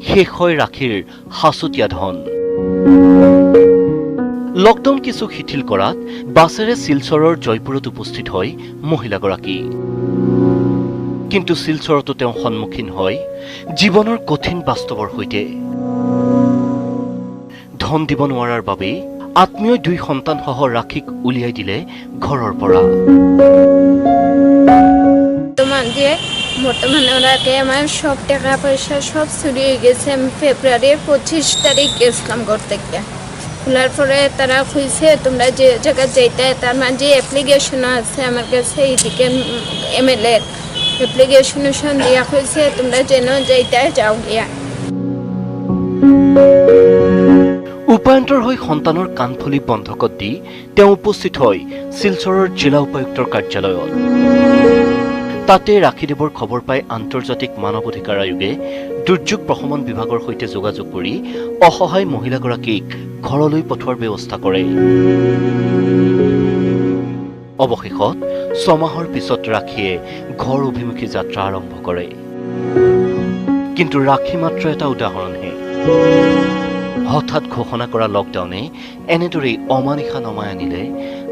শেষ হয় ৰাখীৰ সাঁচতীয়া ধন। লকডাউন কিছু শিথিল কৰাত বাছেৰে শিলচৰৰ জয়পুৰত উপস্থিত হয় মহিলাগৰাকী। কিন্তু শিলচৰতো তেওঁ সন্মুখীন হয় জীৱনৰ কঠিন বাস্তৱৰ সৈতে। ধন দিব নোৱাৰাৰ বাবে আত্মীয় 2 সন্তানসহ ৰাখীক উলিয়াই দিলে ঘৰৰ পৰা। বর্তমানে ওনাকে আমার সব টাকা পয়সা সব চুরি হয়ে গেছে। আমি ফেব্রুয়ারির 25 তারিখ গেছিলাম ঘর থেকে। খোলার পরে তারা খুঁজছে তোমরা যে জায়গায় যেতে, তার মাঝে অ্যাপ্লিকেশনও আছে আমার কাছে, এইদিকে MLA অ্যাপ্লিকেশন দিয়া খুঁজছে তোমরা যেন যেতে যাও গিয়া। উপায়ন্তৰ হৈ সন্তানৰ কাণফুলি বন্ধকত দি তেওঁ উপস্থিত হয় শিলচৰৰ জিলা উপায়ুক্তৰ কাৰ্যালয়ত। তাতে ৰাখীদেৱৰ খবৰ পাই আন্তৰ্জাতিক মানৱ অধিকাৰ আয়োগে দুৰ্যোগ প্ৰশমন বিভাগৰ সৈতে যোগাযোগ কৰি অসহায় মহিলাগৰাকীক ঘৰলৈ পঠোৱাৰ ব্যৱস্থা কৰে। অৱশেষত 6 মাহৰ পিছত ৰাখীয়ে ঘৰ অভিমুখী যাত্ৰা আৰম্ভ কৰে। কিন্তু ৰাখী মাত্ৰ এটা উদাহৰণহে। হঠাৎ ঘোষণা কৰা লকডাউনে এনেদৰেই অমানিশা নমাই আনিলে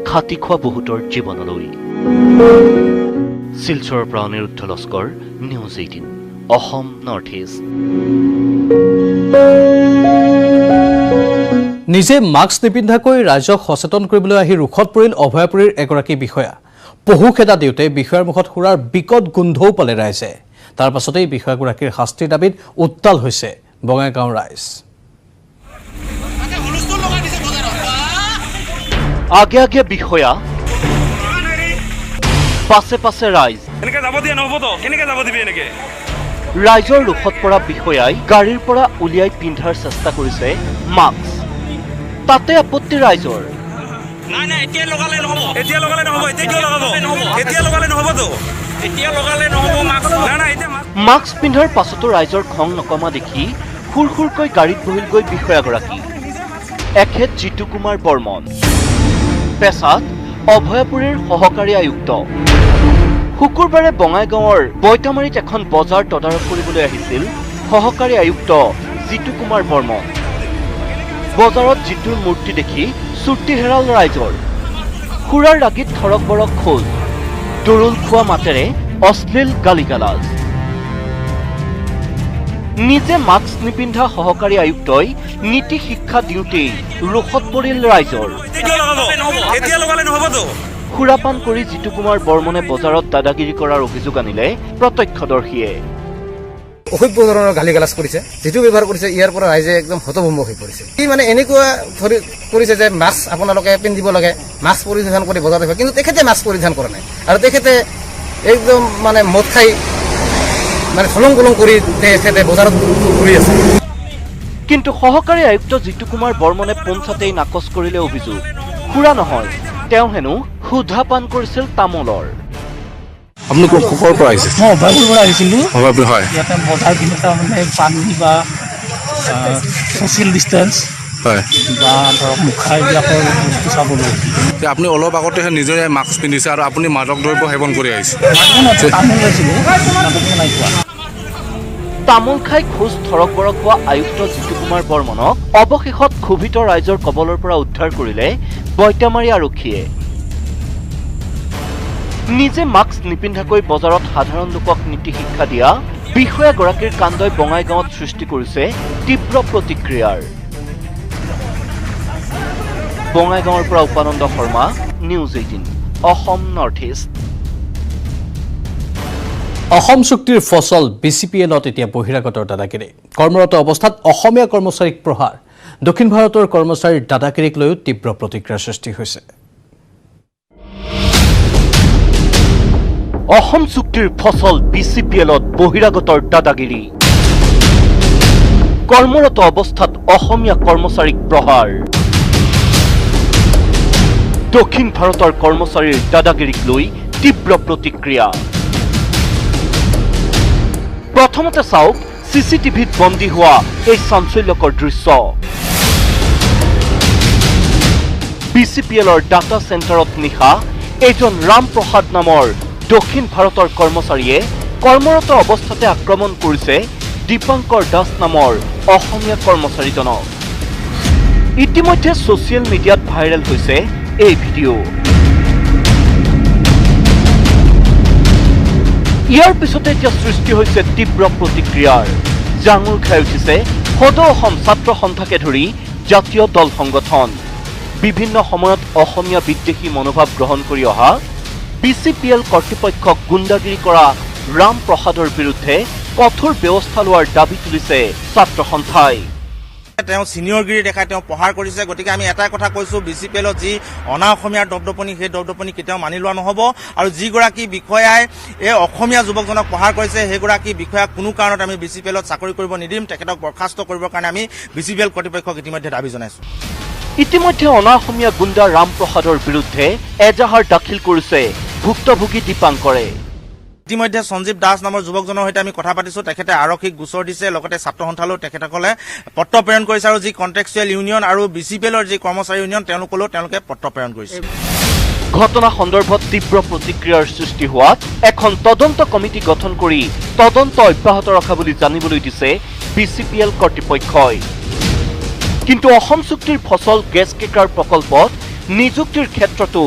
খাটি খোৱা বহুতৰ জীৱনলৈ। শিলচৰৰ পৰা Aniruddha Laskar, news 18 Assam north east. নিজে মাস্ক নিপিন্ধাকৈ ৰাইজক সচেতন কৰিবলৈ আহি ৰোষত পৰিল অভয়াপুৰীৰ এগৰাকী বিষয়া। পহু খেদা দিওঁতে বিষয়াৰ মুখত সুৰাৰ বিকট গোন্ধও পালে ৰাইজে। তাৰ পাছতেই বিষয়াগৰাকীৰ শাস্তিৰ দাবীত উত্তাল হৈছে বঙাইগাঁও ৰাইজ। আগে আগে বিষয়া, পাছে পাছে ৰাইজ। ৰাইজৰ ৰোষত পৰা বিষয়াই গাড়ীৰ পৰা উলিয়াই পিন্ধাৰ চেষ্টা কৰিছে মাস্ক। তাতে আপত্তি ৰাইজৰ। মাস্ক পিন্ধাৰ পাছতো ৰাইজৰ খং নকমা দেখি সুৰসুৰকৈ গাড়ীত বহিলগৈ বিষয়াগৰাকী। এখেত জিতু কুমাৰ বৰ্মন, পেছাত অভয়াপুৰীৰ সহকাৰী আয়ুক্ত। শুকুৰবাৰে বঙাইগাঁৱৰ বৈতামাৰীত এখন বজাৰ তদাৰক কৰিবলৈ আহিছিল সহকাৰী আয়ুক্ত জিতু কুমাৰ বৰ্মন। বজাৰত জিতুৰ মূৰ্তি দেখি চুটি হেৰাল ৰাইজৰ। সুৰাৰ ৰাগীত থৰক বৰক খোজ, দৰুল খোৱা মাতেৰে অশ্লীল গালিগালাজ। নিজে মাস্ক নিপিন্ধা সহকাৰী আয়ুক্তই নীতি শিক্ষা দিওঁতেই ৰোষত পৰিল ৰাইজৰ। সুৰাপান কৰি জিতু কুমাৰ বৰ্মনে বজাৰত দাদাগিৰি কৰাৰ অভিযোগ আনিলে প্ৰত্যক্ষদৰ্শীয়ে। অসভ্য ধৰণৰ গালি গালাজ কৰিছে, যিটো ব্যৱহাৰ কৰিছে ইয়াৰ পৰা ৰাইজে একদম হতভম্ব হৈ পৰিছে। ই মানে এনেকুৱা কৰিছে যে মাস্ক আপোনালোকে পিন্ধিব লাগে, মাস্ক পৰিধান কৰি বজাৰত আহিব, কিন্তু তেখেতে মাস্ক পৰিধান কৰা নাই। আৰু তেখেতে একদম মানে মদ খাই মানে থলং গলং কৰি তেখেতে বজাৰত ঘূৰি আছে। কিন্তু সহকাৰী আয়ুক্ত জিতু কুমাৰ বৰ্মনে পোনছাতেই নাকচ কৰিলে অভিযোগ। সুৰা নহয়, তেওঁ হেনো সুধা পান কৰিছিল তামোলৰ। আপুনি ক'ৰ পৰা আহিছে? মই অভয়াপুৰৰ পৰা আহিছিলোঁ। অভয়াপুৰ হয়। ইয়াতে বজাৰ দিনত তাৰমানে পানী বা ছ'চিয়েল ডিষ্টেঞ্চ হয় বা ধৰক মুখা এইবিলাকৰ বস্তু চাবলৈ। আপুনি অলপ আগতে নিজে মাস্ক পিন্ধিছে আৰু আপুনি মাদক দ্ৰব্য সেৱন কৰি আহিছে। তামোল লৈছিলোঁ, মাদক নাই খোৱা। তামোল খাই খোজ থৰক বৰক হোৱা আয়ুক্ত জিতু কুমাৰ বৰ্মনক অৱশেষত ক্ষোভিত ৰাইজৰ কবলৰ পৰা উদ্ধাৰ কৰিলে বৈতামাৰী আৰক্ষীয়ে। নিজে মাস্ক নিপিন্ধাকৈ বজাৰত সাধাৰণ লোকক নীতি শিক্ষা দিয়া বিষয়াগৰাকীৰ কাণ্ডই বঙাইগাঁৱত সৃষ্টি কৰিছে তীব্ৰ প্ৰতিক্ৰিয়াৰ। বঙাইগাঁৱৰ পৰা Upananda Sharma, news 18 Assam north east. Assam চুক্তিৰ ফচল BCPLত এতিয়া বহিৰাগতৰ দাদাগিৰি। কৰ্মৰত অৱস্থাত অসমীয়া কৰ্মচাৰীক প্ৰহাৰ। দক্ষিণ ভাৰতৰ কৰ্মচাৰীৰ দাদাগিৰিক লৈও তীব্ৰ প্ৰতিক্ৰিয়াৰ সৃষ্টি হৈছে। অসম চুক্তিৰ ফচল BCPLত বহিৰাগতৰ দাদাগিৰি। কৰ্মৰত অৱস্থাত অসমীয়া কৰ্মচাৰীক প্ৰহাৰ। দক্ষিণ ভাৰতৰ কৰ্মচাৰীৰ দাদাগিৰিক লৈ তীব্ৰ প্ৰতিক্ৰিয়া। প্ৰথমতে চাওক CCTVত বন্দী হোৱা এই চাঞ্চল্যকৰ দৃশ্য। BCPLৰ ডাটা চেণ্টাৰত নিশা এজন ৰামপ্ৰসাদ নামৰ দক্ষিণ ভাৰতৰ কৰ্মচাৰীয়ে কৰ্মৰত অৱস্থাতে আক্ৰমণ কৰিছে দীপাংকৰ দাস নামৰ অসমীয়া কৰ্মচাৰীজনক। ইতিমধ্যে ছচিয়েল মিডিয়াত ভাইৰেল হৈছে এই ভিডিঅ'। ইয়াৰ পিছতে এতিয়া সৃষ্টি হৈছে তীব্ৰ প্ৰতিক্ৰিয়াৰ। জাঙুৰ খাই উঠিছে সদৌ অসম ছাত্ৰ সন্থাকে ধৰি জাতীয় দল সংগঠন। বিভিন্ন সময়ত অসমীয়া বিদ্বেষী মনোভাৱ গ্ৰহণ কৰি অহা BCPL কৰ্তৃপক্ষক গুণ্ডাগিৰি কৰা ৰামপ্ৰসাদৰ বিৰুদ্ধে কঠোৰ ব্যৱস্থা লোৱাৰ দাবী তুলিছে ছাত্ৰ সন্থাই। তেওঁ সিনিয়ৰগিৰি দেখাই তেওঁ প্ৰহাৰ কৰিছে। গতিকে আমি এটাই কথা কৈছো, BCPLত যি অনা অসমীয়াৰ দপদপনি সেই দপদপনি কেতিয়াও মানি লোৱা নহ'ব। আৰু যিগৰাকী বিষয়াই এই অসমীয়া যুৱকজনক প্ৰহাৰ কৰিছে সেইগৰাকী বিষয়াক কোনো কাৰণত আমি BCPLত চাকৰি কৰিব নিদিম। তেখেতক বৰ্খাস্ত কৰিবৰ কাৰণে আমি BCPL কৰ্তৃপক্ষক ইতিমধ্যে দাবী জনাইছো। ইতিমধ্যে অনা অসমীয়া গুণ্ডা ৰামপ্ৰসাদৰ বিৰুদ্ধে এজাহাৰ দাখিল কৰিছে ভুক্তভোগী দীপাংকৰে। ইতিমধ্যে সঞ্জীৱ দাস নামৰ যুৱকজনৰ সৈতে আমি কথা পাতিছো। তেখেতে আৰক্ষীক গোচৰ দিছে, লগতে ছাত্ৰ সন্থালৈও তেখেতসকলে পত্ৰ প্ৰেৰণ কৰিছে। আৰু যি কণ্টেক্সুৱেল ইউনিয়ন আৰু BCPLৰ যি কৰ্মচাৰী ইউনিয়ন তেওঁলোকলৈও তেওঁলোকে পত্ৰ প্ৰেৰণ কৰিছে। ঘটনা সন্দৰ্ভত তীব্ৰ প্ৰতিক্ৰিয়াৰ সৃষ্টি হোৱাত এখন তদন্ত কমিটি গঠন কৰি তদন্ত অব্যাহত ৰখা বুলি জানিবলৈ দিছে BCPL কৰ্তৃপক্ষই। কিন্তু অসম চুক্তিৰ ফচল গেছ ক্ৰেকাৰ প্ৰকল্পত নিযুক্তিৰ ক্ষেত্ৰতো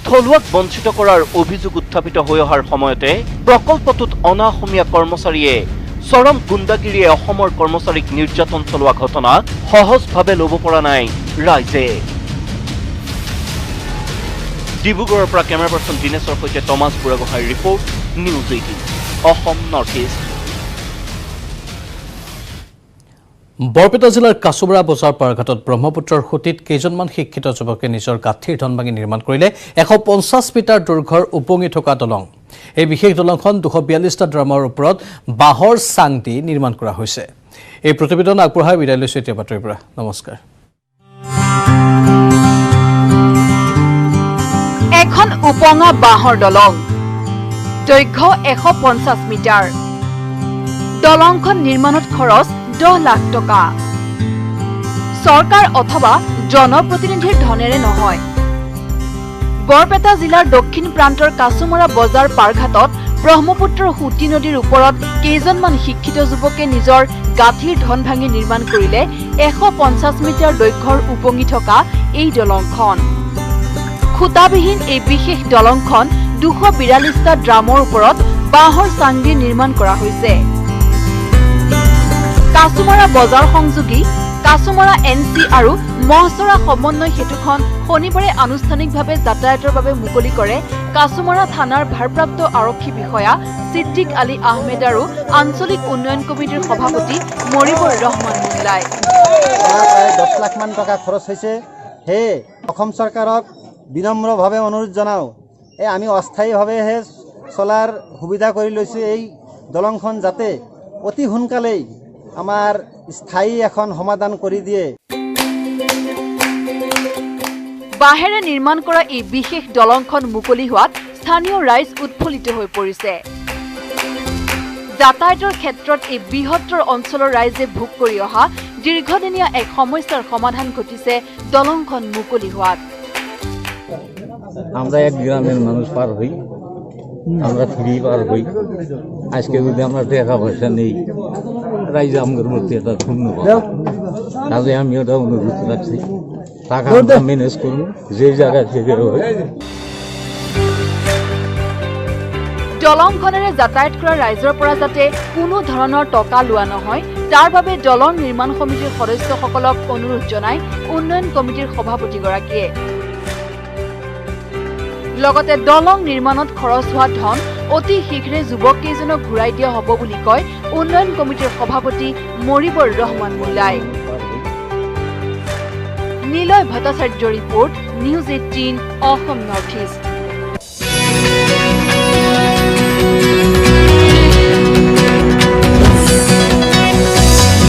থলুৱাক বঞ্চিত কৰাৰ অভিযোগ উত্থাপিত হৈ অহাৰ সময়তে প্ৰকল্পটোত অনা অসমীয়া কৰ্মচাৰীয়ে চৰম গুণ্ডাগিৰিয়ে অসমৰ কৰ্মচাৰীক নিৰ্যাতন চলোৱা ঘটনা সহজভাৱে ল'ব পৰা নাই ৰাইজে। ডিব্ৰুগড়ৰ পৰা কেমেৰা পাৰ্চন দিনেশৰ সৈতে টমাছ বুঢ়াগোহাঁইৰ report, news 18 Assam north east. Barpeta জিলাৰ কাছুবৰা বজাৰ পাৰঘাটত ব্ৰহ্মপুত্ৰৰ সুঁতিত কেইজনমান শিক্ষিত যুৱকে নিজৰ গাঁঠিৰ ধন ভাঙি নিৰ্মাণ কৰিলে 150 মিটাৰ দৈৰ্ঘ্যৰ উপঙি থকা দলং। এই বিশেষ দলংখন 242টা ড্ৰামৰ ওপৰত বাঁহৰ চাং দি নিৰ্মাণ কৰা হৈছে। এই প্ৰতিবেদন আগবঢ়াই বিদায় লৈছো এতিয়া বাতৰিৰ পৰা। নমস্কাৰ। এখন উপঙা বাঁহৰ দলং, দৈৰ্ঘ্য 150 মিটাৰ। দলংখন নিৰ্মাণত খৰচ 10 লাখ টকা। চৰকাৰ অথবা জনপ্ৰতিনিধিৰ ধনেৰে নহয়। বৰপেটা জিলাৰ দক্ষিণ প্ৰান্তৰ কাছুমৰা বজাৰ পাৰঘাটত ব্ৰহ্মপুত্ৰৰ সুঁতি নদীৰ ওপৰত কেইজনমান শিক্ষিত যুৱকে নিজৰ গাঁঠিৰ ধন ভাঙি নিৰ্মাণ কৰিলে 150 মিটাৰ দৈৰ্ঘ্যৰ উপঙি থকা এই দলংখন। খুঁটাবিহীন এই বিশেষ দলংখন 242টা ড্ৰামৰ ওপৰত বাঁহৰ চাং দি নিৰ্মাণ কৰা হৈছে। কাছুমৰা বজাৰ সংযোগী কাছুমৰা NC আৰু মহচৰা সমন্বয় সেতুখন শনিবাৰে আনুষ্ঠানিকভাৱে যাতায়াতৰ বাবে মুকলি কৰে কাছুমৰা থানাৰ ভাৰপ্ৰাপ্ত আৰক্ষী বিষয়া সিদ্দিক আলী আহমেদ আৰু আঞ্চলিক উন্নয়ন কমিটিৰ সভাপতি মৰিবুৰ ৰহমান মুল্লাই। প্ৰায় 10 লাখ মান টকা খৰচ হৈছে। সেয়ে অসম চৰকাৰক বিনম্ৰভাৱে অনুৰোধ জনাওঁ, আমি অস্থায়ীভাৱেহে চলাৰ সুবিধা কৰি লৈছোঁ। এই দলংখন যাতে অতি সোনকালেই আমাৰ স্থায়ী এখন সমাধান কৰি দিয়ে। বাঁহেৰে নিৰ্মাণ কৰা এই বিশেষ দলংখন মুকলি হোৱাত স্থানীয় ৰাইজ উৎফুল্লিত হৈ পৰিছে। যাতায়াতৰ ক্ষেত্ৰত এই বৃহত্তৰ অঞ্চলৰ ৰাইজে ভোগ কৰি অহা দীৰ্ঘদিনীয়া এক সমস্যাৰ সমাধান ঘটিছে দলংখন মুকলি হোৱাত। আমরা এক গ্রামের মানুষ পার হই, আমরা ফ্রি পার হই। আজকে যদি আমরা টাকা পয়সা নেই রাইজে আমাদের প্রতি এটা ধন্যবাদ কাজে আমি ওটা অনুরোধ রাখছি টাকা আমরা ম্যানেজ করুন যে জায়গায় থেকে হয় দলংখনেৰে যাতায়াত কৰা ৰাইজৰ পৰা যাতে কোনো ধৰণৰ টকা লোৱা নহয় তাৰ বাবে দলং নিৰ্মাণ সমিতিৰ সদস্যসকলক অনুৰোধ জনাই উন্নয়ন কমিটিৰ সভাপতিগৰাকীয়ে লগতে দলং নিৰ্মাণত খৰচ হোৱা ধন অতি শীঘ্ৰে যুৱককেইজনক ঘূৰাই দিয়া হ'ব বুলি কয় উন্নয়ন কমিটিৰ সভাপতি মৰিবৰ ৰহমান মোল্লাই। Niloy Bhattacharya report news 18 Assam north east.